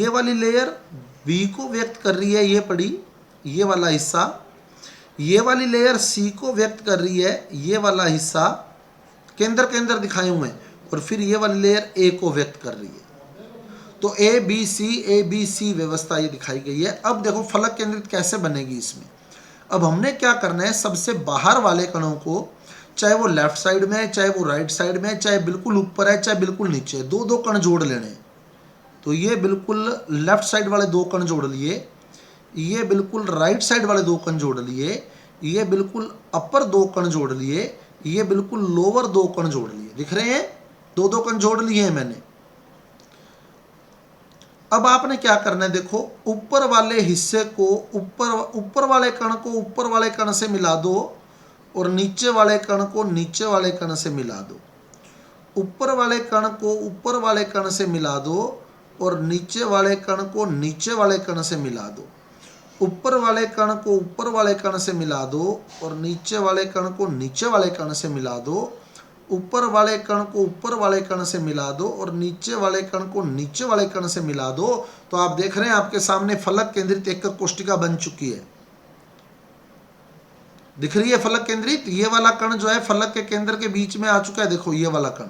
वाली लेयर बी को व्यक्त कर रही है, ये पड़ी ये वाला हिस्सा, ये वाली लेयर सी को व्यक्त कर रही है, ये वाला हिस्सा, केंद्र केंद्र दिखाए हुए हैं, और फिर ये वाली लेयर ए को व्यक्त कर रही है। तो ए बी सी व्यवस्था ये दिखाई गई है। अब देखो फलक केंद्रित कैसे बनेगी इसमें। अब हमने क्या करना है, सबसे बाहर वाले कणों को, चाहे वो लेफ्ट साइड में है, चाहे वो राइट साइड में है, चाहे बिल्कुल ऊपर है, चाहे बिल्कुल नीचे है, दो दो कण जोड़ लेने हैं। तो ये बिल्कुल लेफ्ट साइड वाले दो कण जोड़ लिए, ये बिल्कुल राइट साइड वाले दो कण जोड़ लिए, ये बिल्कुल अपर दो कण जोड़ लिए, ये बिल्कुल लोअर दो कण जोड़ लिए। दिख रहे हैं, दो दो कण जोड़ लिए हैं मैंने। अब आपने क्या करना है, देखो ऊपर वाले हिस्से को ऊपर वाले कण को ऊपर वाले कण से मिला दो, और नीचे वाले कण को नीचे वाले कण से मिला दो। ऊपर वाले कण को ऊपर वाले कण से मिला दो, और नीचे वाले कण को नीचे वाले कण से मिला दो। ऊपर वाले कण को ऊपर वाले कण से मिला दो, और नीचे वाले कण को नीचे वाले कण से मिला दो। ऊपर वाले कण को ऊपर वाले कण से मिला दो, और नीचे वाले कण को नीचे वाले कण से मिला दो। तो आप देख रहे हैं आपके सामने फलक केंद्रित एकक कोष्टिका बन चुकी है। दिख रही है फलक केंद्रित। ये वाला कण जो है फलक के केंद्र के बीच में आ चुका है। देखो ये वाला कण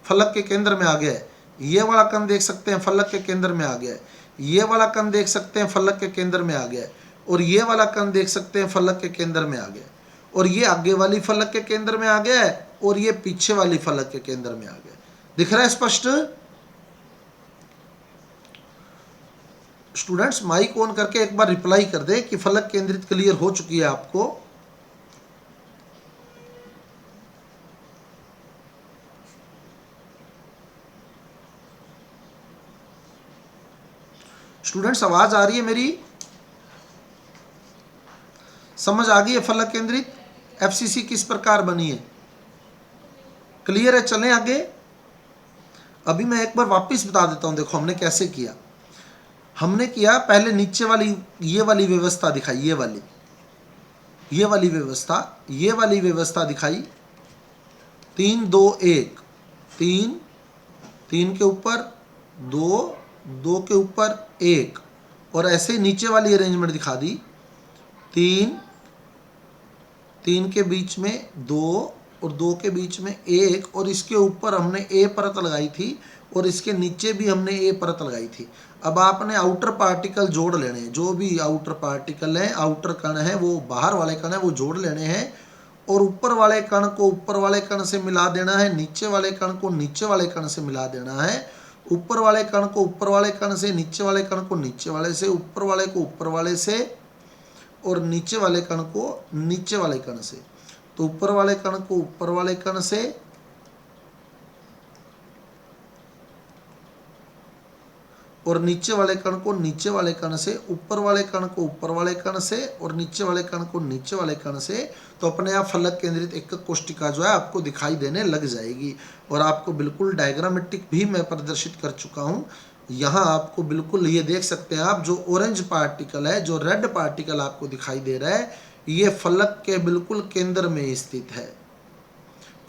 फलक के केंद्र में आ गया है। ये वाला कण देख सकते हैं फलक के केंद्र में आ गया है। ये वाला कण देख सकते हैं फलक के केंद्र में आ गया है। और ये वाला कण देख सकते हैं फलक के केंद्र में आ गया है। और ये आगे वाली फलक के केंद्र में आ गया है, और ये पीछे वाली फलक के केंद्र में आ गया। दिख रहा है स्पष्ट। स्टूडेंट्स माइक ऑन करके एक बार रिप्लाई कर दे कि फलक केंद्रित क्लियर हो चुकी है आपको। स्टूडेंट्स आवाज आ रही है मेरी? समझ आ गई है फलक केंद्रित एफसीसी किस प्रकार बनी है? क्लियर है? चलें आगे। अभी मैं एक बार वापस बता देता हूं। देखो हमने कैसे किया। हमने किया पहले नीचे वाली ये वाली व्यवस्था दिखाई, ये वाली व्यवस्था दिखाई। 3 2 1, 3 3 के ऊपर 2, 2 के ऊपर 1, और ऐसे नीचे वाली अरेंजमेंट दिखा दी। 3 3 के बीच में 2, और 2 के बीच में 1, और इसके ऊपर हमने ए परत लगाई थी, और इसके नीचे भी हमने ए परत लगाई थी। अब आपने आउटर पार्टिकल जोड़ लेने हैं। जो भी आउटर पार्टिकल है, आउटर कण है, वो बाहर वाले कण है, वो जोड़ लेने हैं। और ऊपर वाले कण को ऊपर वाले कण से मिला देना है, नीचे वाले कण को नीचे वाले कण से मिला देना है। ऊपर वाले कण को ऊपर वाले कण से, नीचे वाले कण को नीचे वाले से, ऊपर वाले को ऊपर वाले से, और नीचे वाले कण को नीचे वाले कण से। तो ऊपर वाले कण को ऊपर वाले कण से, और नीचे वाले कण को नीचे वाले कण से, ऊपर वाले कण को ऊपर वाले कण से, और नीचे वाले कण को नीचे वाले कण से। तो अपने आप फलक केंद्रित एकक कोष्टिका जो है आपको दिखाई देने लग जाएगी। और आपको बिल्कुल डायग्रामेटिक भी मैं प्रदर्शित कर चुका हूँ। यहाँ आपको बिल्कुल ये देख सकते हैं आप, जो ऑरेंज पार्टिकल है, जो रेड पार्टिकल आपको दिखाई दे रहा है, ये फलक के बिल्कुल केंद्र में स्थित है,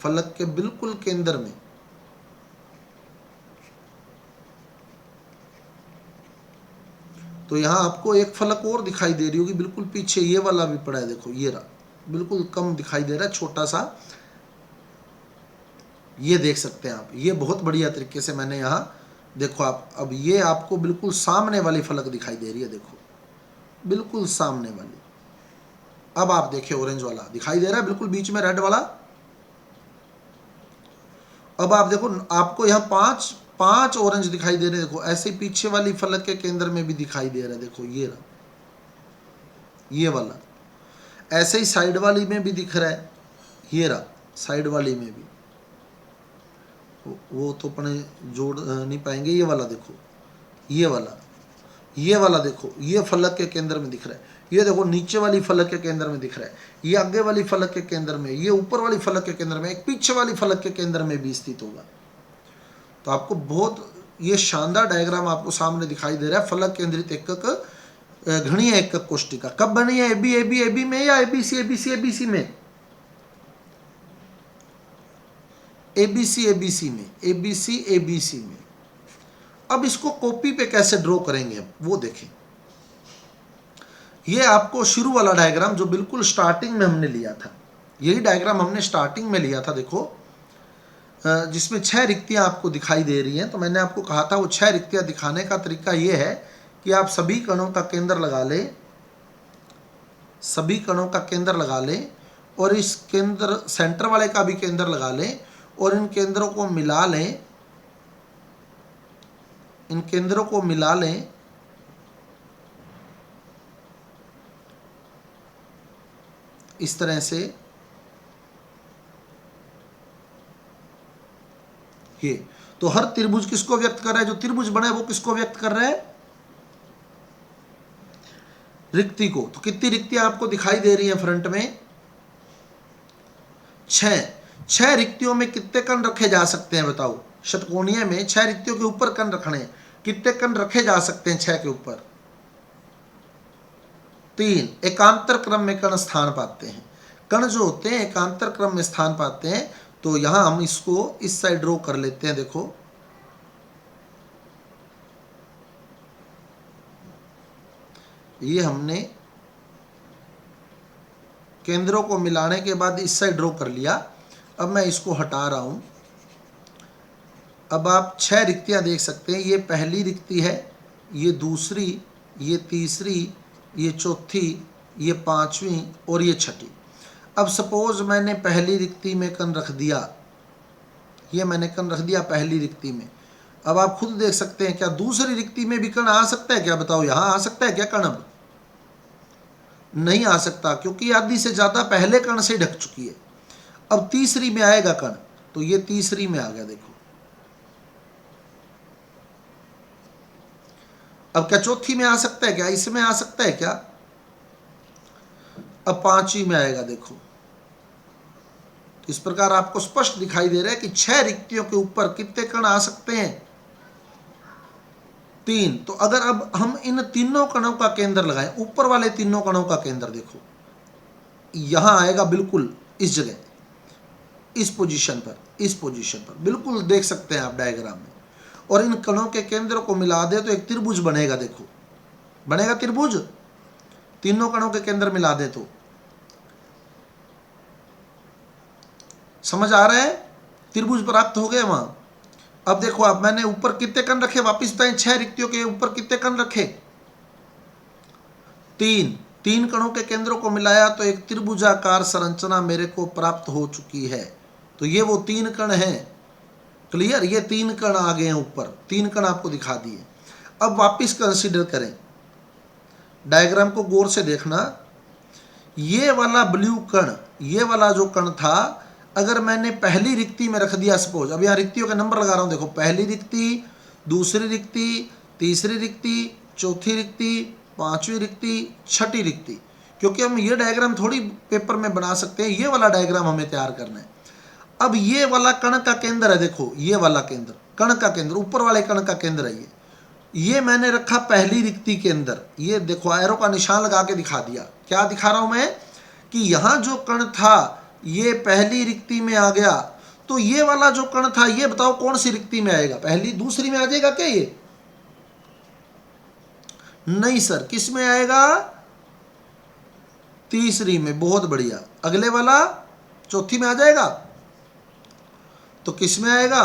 फलक के बिल्कुल केंद्र में। तो यहाँ आपको एक फलक और दिखाई दे रही होगी बिल्कुल पीछे, ये वाला भी पड़ा है, देखो ये रहा, बिल्कुल कम दिखाई दे रहा है, छोटा सा, ये देख सकते हैं आप। ये बहुत बढ़िया तरीके से मैंने यहाँ, देखो आप, अब ये आपको बिल्कुल सामने वाली फलक दिखाई दे रही है, देखो बिल्कुल सामने वाली। अब आप देखिए ऑरेंज वाला दिखाई दे रहा है बिल्कुल बीच में, रेड वाला। अब आप देखो, आपको यहाँ पांच ऑरेंज दिखाई दे रहे हैं, देखो ऐसे ही पीछे वाली फलक के केंद्र में भी दिखाई दे रहा है, देखो ये रहा, ये वाला। ऐसे ही साइड वाली में भी दिख रहा है, ये रहा साइड वाली में भी, वो तो अपने जोड़ नहीं पाएंगे। ये वाला देखो, ये वाला देखो, ये फलक के केंद्र में दिख रहा है। ये देखो नीचे वाली फलक के केंद्र में दिख रहा है, ये आगे वाली फलक के केंद्र में, ये ऊपर वाली फलक के केंद्र में, एक पीछे वाली फलक के केंद्र में भी स्थित होगा। तो आपको बहुत ये शानदार डायग्राम आपको सामने दिखाई दे रहा है। फलक केंद्रित एकक घनीय एकक कोष्टिका कब बनी है? एबी में या एबीसी में? एबीसी में। अब इसको कॉपी पे कैसे ड्रॉ करेंगे वो देखें। ये आपको शुरू वाला डायग्राम जो बिल्कुल स्टार्टिंग में हमने लिया था, यही डायग्राम हमने स्टार्टिंग में लिया था, देखो जिसमें 6 रिक्तियां आपको दिखाई दे रही हैं। तो मैंने आपको कहा था वो 6 रिक्तियां दिखाने का तरीका ये है कि आप सभी कणों का केंद्र लगा लें, सभी कणों का केंद्र लगा लें, और इस केंद्र सेंटर वाले का भी केंद्र लगा लें, और इन केंद्रों को मिला लें, इन केंद्रों को मिला लें इस तरह से। ये तो हर त्रिभुज किसको व्यक्त कर रहा है? जो त्रिभुज बना है वो किसको व्यक्त कर रहा है? रिक्ति को। तो कितनी रिक्तियां आपको दिखाई दे रही हैं फ्रंट में? 6 रिक्तियों में कितने कण रखे जा सकते हैं बताओ? षटकोणीय में 6 रिक्तियों के ऊपर कण रखने, कितने कण रखे जा सकते हैं 6 के ऊपर? 3। एकांतर क्रम में कण स्थान पाते हैं। कण जो होते हैं एकांतर क्रम में स्थान पाते हैं। तो यहां हम इसको इस साइड ड्रॉ कर लेते हैं। देखो ये हमने केंद्रों को मिलाने के बाद इस साइड ड्रॉ कर लिया। अब मैं इसको हटा रहा हूं। अब आप 6 रिक्तियां देख सकते हैं। ये पहली रिक्ति है, ये दूसरी, ये तीसरी, ये चौथी, ये पांचवी और ये छठी। अब सपोज मैंने पहली रिक्ति में कण रख दिया, ये मैंने कण रख दिया पहली रिक्ति में। अब आप खुद देख सकते हैं क्या दूसरी रिक्ति में भी कण आ सकता है क्या? बताओ यहां आ सकता है क्या कण? अब नहीं आ सकता, क्योंकि आधी से ज्यादा पहले कण से ढक चुकी है। अब तीसरी में आएगा कण, तो ये तीसरी में आ गया। देखो अब क्या चौथी में आ सकता है क्या? इसमें आ सकता है क्या? अब पांचवी में आएगा। देखो इस प्रकार आपको स्पष्ट दिखाई दे रहा है कि 6 रिक्तियों के ऊपर कितने कण आ सकते हैं? 3। तो अगर अब हम इन तीनों कणों का केंद्र लगाएं, ऊपर वाले तीनों कणों का केंद्र देखो यहां आएगा, बिल्कुल इस जगह, इस पोजीशन पर बिल्कुल देख सकते हैं आप डायग्राम में। और इन कणों के केंद्र को मिला दे तो एक त्रिभुज बनेगा। देखो बनेगा त्रिभुज, तीनों कणों के केंद्र मिला दे तो। समझ आ रहा है? त्रिभुज प्राप्त हो गए वहां। अब देखो, अब मैंने ऊपर कितने कण रखे? वापिस बताएं, 6 रिक्तियों के ऊपर कितने कण रखे? 3 कणों के केंद्रों को मिलाया तो एक त्रिभुजाकार संरचना मेरे को प्राप्त हो चुकी है। तो ये वो 3 कण हैं। क्लियर? ये 3 कण आ गए हैं ऊपर, 3 कण आपको दिखा दिए। अब वापिस कंसीडर करें, डायग्राम को गौर से देखना। ये वाला ब्लू कण, ये वाला जो कण था, अगर मैंने पहली रिक्ति में रख दिया, सपोज, अब यहाँ रिक्तियों का नंबर लगा रहा हूं, देखो पहली रिक्ति, दूसरी रिक्ति, तीसरी रिक्ति, चौथी रिक्ति, पांचवी रिक्ति, छठी रिक्ति। क्योंकि हम ये डायग्राम थोड़ी पेपर में बना सकते हैं, ये वाला डायग्राम हमें तैयार करना है। अब ये वाला कण का केंद्र है, देखो ये वाला केंद्र, कण का केंद्र, ऊपर वाले कण का केंद्र है ये मैंने रखा पहली रिक्ति के अंदर। ये देखो एरो का निशान लगा के दिखा दिया। क्या दिखा रहा हूं मैं? कि यहाँ जो कण था ये पहली रिक्ति में आ गया, तो ये वाला जो कण था ये बताओ कौन सी रिक्ति में आएगा? पहली दूसरी में आ जाएगा क्या ये? नहीं सर, किस में आएगा? तीसरी में। बहुत बढ़िया। अगले वाला चौथी में आ जाएगा, तो किस में आएगा?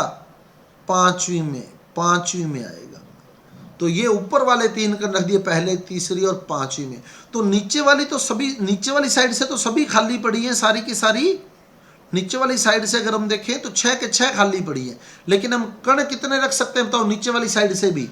पांचवी में। पांचवी में आएगा। तो ये ऊपर वाले तीन कण रख दिए, पहले, तीसरी और पांचवी में। तो नीचे वाली तो सभी, नीचे वाली साइड से तो सभी खाली पड़ी हैं, सारी की सारी। नीचे वाली साइड से अगर हम देखें तो 6 के 6 खाली पड़ी हैं, लेकिन हम कण कितने रख सकते हैं बताओ? नीचे वाली साइड से भी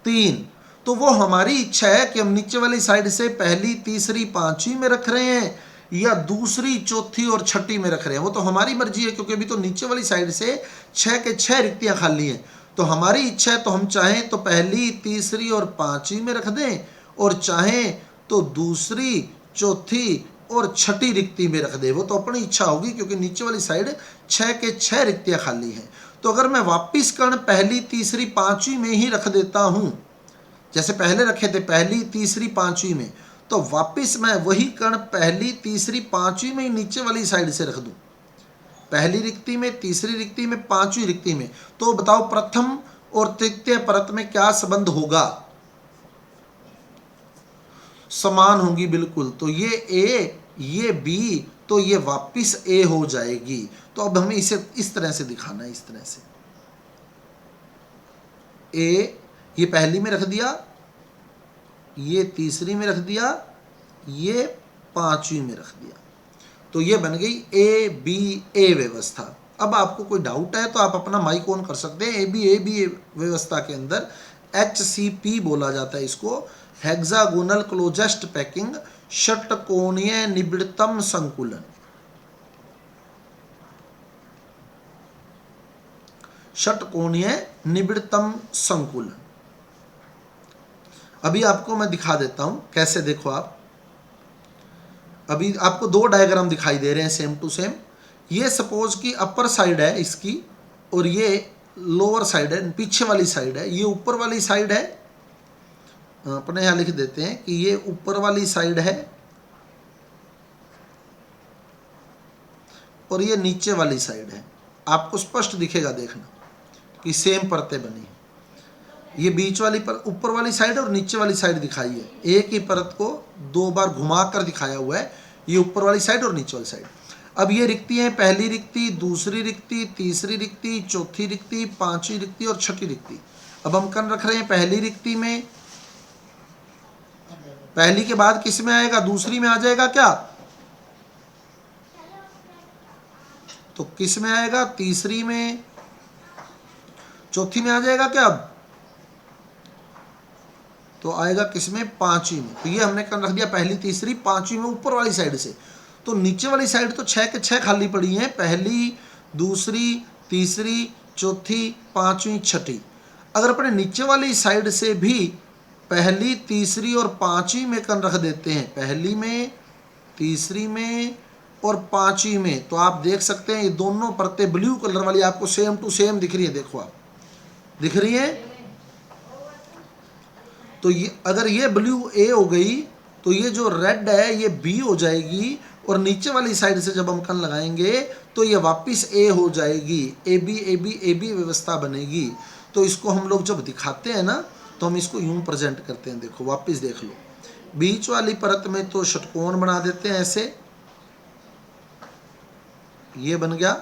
3। तो वो हमारी इच्छा है कि हम नीचे वाली साइड से पहली, तीसरी, पांचवी में रख रहे हैं या दूसरी, चौथी और छठी में रख रहे हैं, वो तो हमारी मर्जी है, क्योंकि अभी तो नीचे वाली साइड से 6 के 6 रिक्तियां खाली हैं। तो हमारी इच्छा है तो हम चाहें तो पहली, तीसरी और पांचवी में रख दें, और चाहें तो दूसरी, चौथी और छठी रिक्ति में रख दे। वो तो अपनी इच्छा होगी, क्योंकि नीचे वाली साइड 6 के 6 रिक्तियां खाली हैं। तो अगर मैं वापिस कण पहली, तीसरी, पांचवी में ही रख देता हूं, जैसे पहले रखे थे पहली, तीसरी, पांचवी में, तो वापिस मैं वही कण पहली, तीसरी, पांचवी में ही नीचे वाली साइड से रख दूं, पहली रिक्ति में, तीसरी रिक्ति में, पांचवी रिक्ति में। तो बताओ प्रथम और तृतीय परत में क्या संबंध होगा? समान होंगी, बिल्कुल। तो ये ए, ये बी, तो ये वापिस ए हो जाएगी। तो अब हमें इसे इस तरह से दिखाना है, इस तरह से। ए ये पहली में रख दिया, ये तीसरी में रख दिया, ये पांचवी में रख दिया, तो ये बन गई ए बी ए व्यवस्था। अब आपको कोई डाउट है तो आप अपना माइक ऑन कर सकते हैं। ए बी व्यवस्था के अंदर HCP बोला जाता है इसको, हेक्सागोनल क्लोजेस्ट पैकिंग, षटकोणीय निबिड़तम संकुलन। षटकोणीय निबिड़तम संकुलन। अभी आपको मैं दिखा देता हूं कैसे। देखो आप, अभी आपको 2 डायग्राम दिखाई दे रहे हैं सेम टू सेम। ये सपोज कि अपर साइड है इसकी, और ये लोअर साइड है, पीछे वाली साइड है। ये ऊपर वाली साइड है, अपने यहां लिख देते हैं कि ये ऊपर वाली साइड है, और ये नीचे वाली साइड है। आपको स्पष्ट दिखेगा, देखना कि सेम परतें बनी। ये बीच वाली पर ऊपर वाली साइड और नीचे वाली साइड दिखाई है। एक ही परत को 2 बार घुमाकर दिखाया हुआ है, ये ऊपर वाली साइड और नीचे वाली साइड। अब ये रिक्ति है, पहली रिक्ति, दूसरी रिक्ति, तीसरी रिक्ति, चौथी रिक्ति, पांचवी रिक्ति और छठी रिक्ति। अब हम कण रख रहे हैं पहली रिक्ति में। पहली के बाद किस में आएगा? दूसरी में आ जाएगा क्या? तो किस में आएगा? तीसरी में। चौथी में आ जाएगा क्या? अब तो आएगा किसमें? पांचवी में। तो ये हमने कण रख दिया पहली, तीसरी, पांचवी में ऊपर वाली साइड से। तो नीचे वाली साइड तो 6 के 6 खाली पड़ी हैं, पहली, दूसरी, तीसरी, चौथी, पांचवी, छठी। अगर अपने नीचे वाली साइड से भी पहली, तीसरी और पांचवी में कण रख देते हैं, पहली में, तीसरी में और पांचवी में, तो आप देख सकते हैं ये दोनों परतें ब्लू कलर वाली आपको सेम टू सेम दिख रही है। देखो आप, दिख रही है। तो ये अगर ये ब्लू ए हो गई, तो ये जो रेड है ये बी हो जाएगी, और नीचे वाली साइड से जब हम कण लगाएंगे तो ये वापस ए हो जाएगी। ए बी व्यवस्था बनेगी। तो इसको हम लोग जब दिखाते हैं ना, तो हम इसको यूं प्रेजेंट करते हैं। देखो वापस देख लो, बीच वाली परत में तो षटकोण बना देते हैं ऐसे, ये बन गया।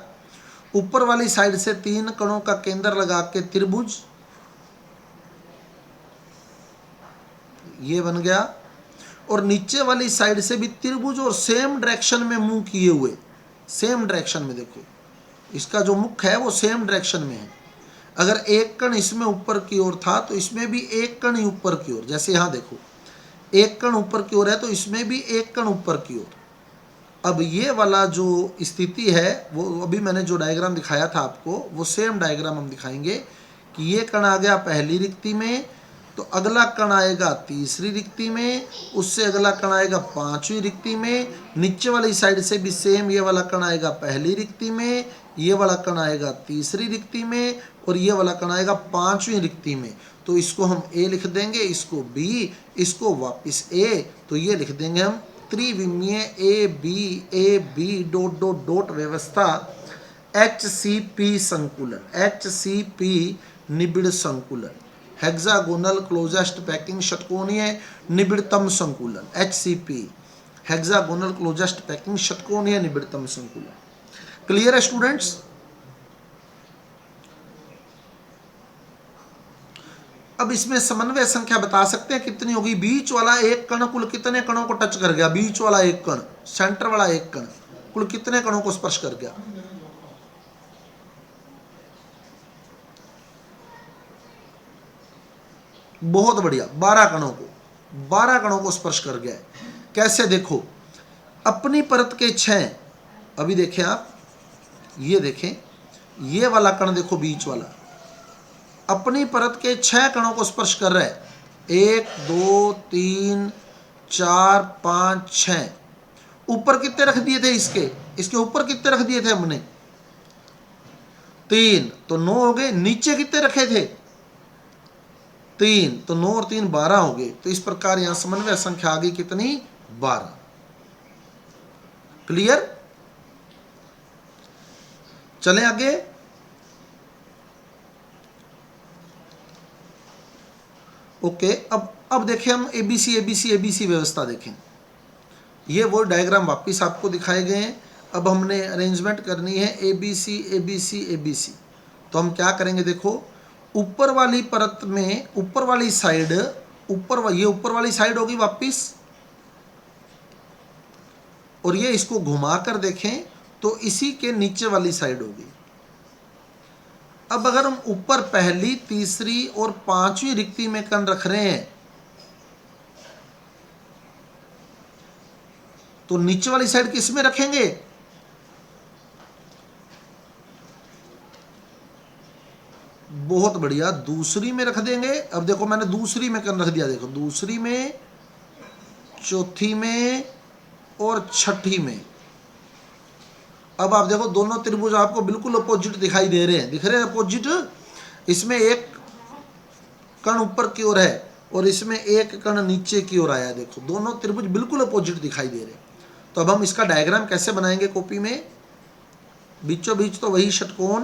ऊपर वाली साइड से 3 कणों का केंद्र लगा के त्रिभुज, ये बन गया। और नीचे वाली साइड से भी त्रिभुज और सेम डायरेक्शन में मुंह किए हुए, सेम डायरेक्शन में। देखो इसका जो मुख है वो सेम डायरेक्शन में है। अगर एक कण इसमें ऊपर की ओर था तो इसमें भी एक कण ही ऊपर की ओर। जैसे यहाँ देखो, एक कण ऊपर की ओर है तो इसमें भी एक कण ऊपर की ओर। अब ये वाला जो स्थिति है, वो अभी मैंने जो डायग्राम दिखाया था आपको, वो सेम डायग्राम हम दिखाएंगे कि ये कण आ गया पहली रिक्ति में, तो अगला कण आएगा तीसरी रिक्ति में, उससे अगला कण आएगा पांचवी रिक्ति में। नीचे वाली साइड से भी सेम ये वाला कण आएगा पहली रिक्ति में, ये वाला कण आएगा तीसरी रिक्ति में, और ये वाला कण आएगा पांचवी रिक्ति में। तो इसको हम ए लिख देंगे, इसको बी, इसको वापस ए, तो ये लिख देंगे हम त्रिविमीय A B dot dot dot व्यवस्था HCP संकुलन, HCP निबिड़ संकुलन, हेक्सागोनल क्लोजेस्ट पैकिंग षटकोणीय निबिड़तम संकुलन, HCP हेक्सागोनल क्लोजेस्ट पैकिंग षटकोणीय निबिड़तम संकुलन। क्लियर है स्टूडेंट्स? अब इसमें समन्वय संख्या बता सकते हैं कितनी होगी। बीच वाला एक कण कुल कितने कणों को टच कर गया? बीच वाला एक कण, सेंटर वाला एक कण कुल कितने कणों को स्पर्श कर गया? बहुत बढ़िया, 12 कणों को, 12 कणों को स्पर्श कर गया। कैसे? देखो, अपनी परत के 6, अभी देखें आप, ये देखें, ये वाला कण देखो, बीच वाला अपनी परत के 6 कणों को स्पर्श कर रहा है। 1 2 3 4 5 6। ऊपर कितने रख दिए थे? इसके ऊपर कितने रख दिए थे हमने? 3, तो 9 हो गए। नीचे कितने रखे थे? 3, तो 9 और 3 12 हो गए। तो इस प्रकार यहां समन्वय संख्या आ गई कितनी? 12। क्लियर? चलें आगे। ओके, अब देखें हम एबीसी व्यवस्था देखें। ये वो डायग्राम वापिस आपको दिखाए गए हैं। अब हमने अरेंजमेंट करनी है एबीसी। तो हम क्या करेंगे? देखो, ऊपर वाली परत में ऊपर वाली साइड, ये ऊपर वाली साइड होगी वापिस, और ये इसको घुमाकर देखें तो इसी के नीचे वाली साइड होगी। अब अगर हम ऊपर पहली, तीसरी और 5वीं रिक्ति में कण रख रहे हैं तो नीचे वाली साइड किस में रखेंगे? बहुत बढ़िया, दूसरी में रख देंगे। अब देखो, मैंने दूसरी में कण रख दिया। देखो, दूसरी में, चौथी में और छठी में। अब आप देखो, दोनों त्रिभुज आपको बिल्कुल अपोजिट दिखाई दे रहे हैं। दिख रहे हैं अपोजिट? इसमें एक कण ऊपर की ओर है और इसमें एक कण नीचे की ओर आया। देखो, दोनों त्रिभुज बिल्कुल अपोजिट दिखाई दे रहे हैं। तो अब हम इसका डायग्राम कैसे बनाएंगे कॉपी में? बीचों बीच तो वही षटकोण,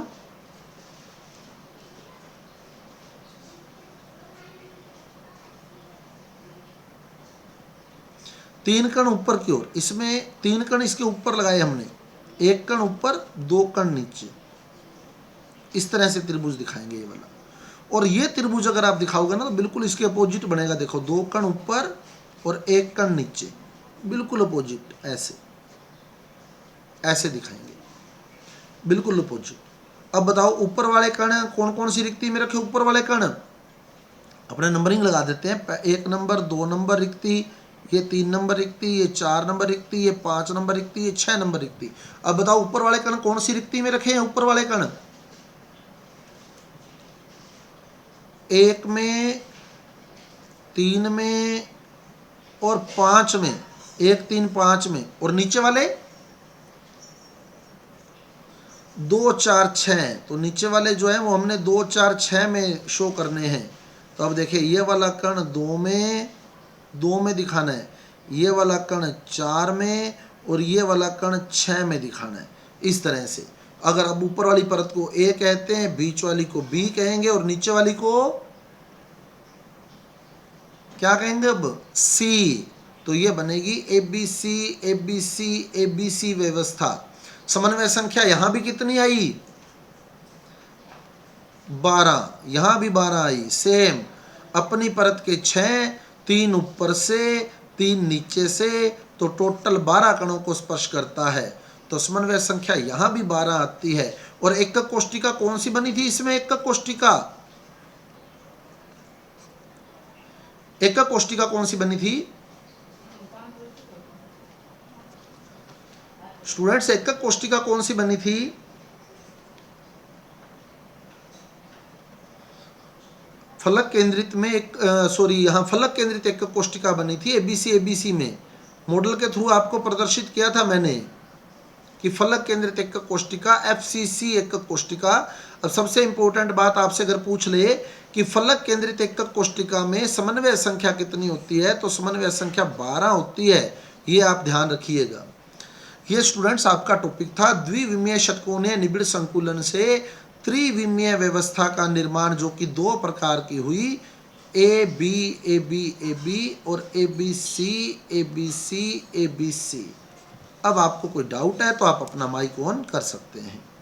तीन कण ऊपर की ओर, इसमें 3 कण इसके ऊपर लगाए हमने, 1 कण ऊपर, 2 कण नीचे। इस तरह से त्रिभुज दिखाएंगे ये वाला। और ये त्रिभुज अगर आप दिखाओगे ना तो बिल्कुल इसके अपोजिट बनेगा। देखो, 2 कण ऊपर और 1 कण नीचे, बिल्कुल अपोजिट। ऐसे दिखाएंगे, बिल्कुल अपोजिट। अब बताओ, ऊपर वाले कण कौन कौन सी रिक्ति में रखे? ऊपर वाले कण अपने नंबरिंग लगा देते हैं। 1 नंबर, 2 नंबर रिक्ति, ये 3 नंबर रिक्ति, ये 4 नंबर रिक्ति, ये 5 नंबर रिक्ति, ये 6 नंबर रिक्ति। अब बताओ, ऊपर वाले कण कौन सी रिक्ति में रखे हैं? ऊपर वाले कण 1 में, 3 में और 5 में। 1 3 5 में। और नीचे वाले 2 4 6। तो नीचे वाले जो है वो हमने 2 4 6 में शो करने हैं। तो अब देखिए, ये वाला कण 2 में दिखाना है, ये वाला कण 4 में और ये वाला कण 6 में दिखाना है। इस तरह से अगर अब ऊपर वाली परत को A कहते हैं, बीच वाली को B कहेंगे और नीचे वाली को क्या कहेंगे? अब C। तो ये बनेगी एबीसी व्यवस्था। समन्वय संख्या यहां भी कितनी आई? 12। यहां भी 12 आई। सेम, अपनी परत के 6, 3 ऊपर से, 3 नीचे से, तो टोटल 12 कणों को स्पर्श करता है। तो समन्वय संख्या यहां भी 12 आती है। और एकक कोष्टिका कौन सी बनी थी इसमें? एकक कोष्टिका कौन सी बनी थी स्टूडेंट्स? एकक कोष्टिका कौन सी बनी थी? फलक केंद्रित में फलक केंद्रित एकक कोष्टिका बनी थी एबीसी में। मॉडल के थ्रू आपको प्रदर्शित किया था मैंने कि फलक केंद्रित एकक कोष्टिका, FCC एकक कोष्टिका। अब सबसे इंपॉर्टेंट बात आपसे अगर पूछ ले कि फलक केंद्रित एकक कोष्टिका में समन्वय संख्या कितनी होती है, तो समन्वय संख्या 12 होती है। ये आप ध्यान रखिएगा। ये स्टूडेंट्स आपका टॉपिक था द्विविमीय षटकों ने निबिड़ संकुलन से त्रिविमीय व्यवस्था का निर्माण, जो कि दो प्रकार की हुई, ए बी और ABC। अब आपको कोई डाउट है तो आप अपना माइक ऑन कर सकते हैं।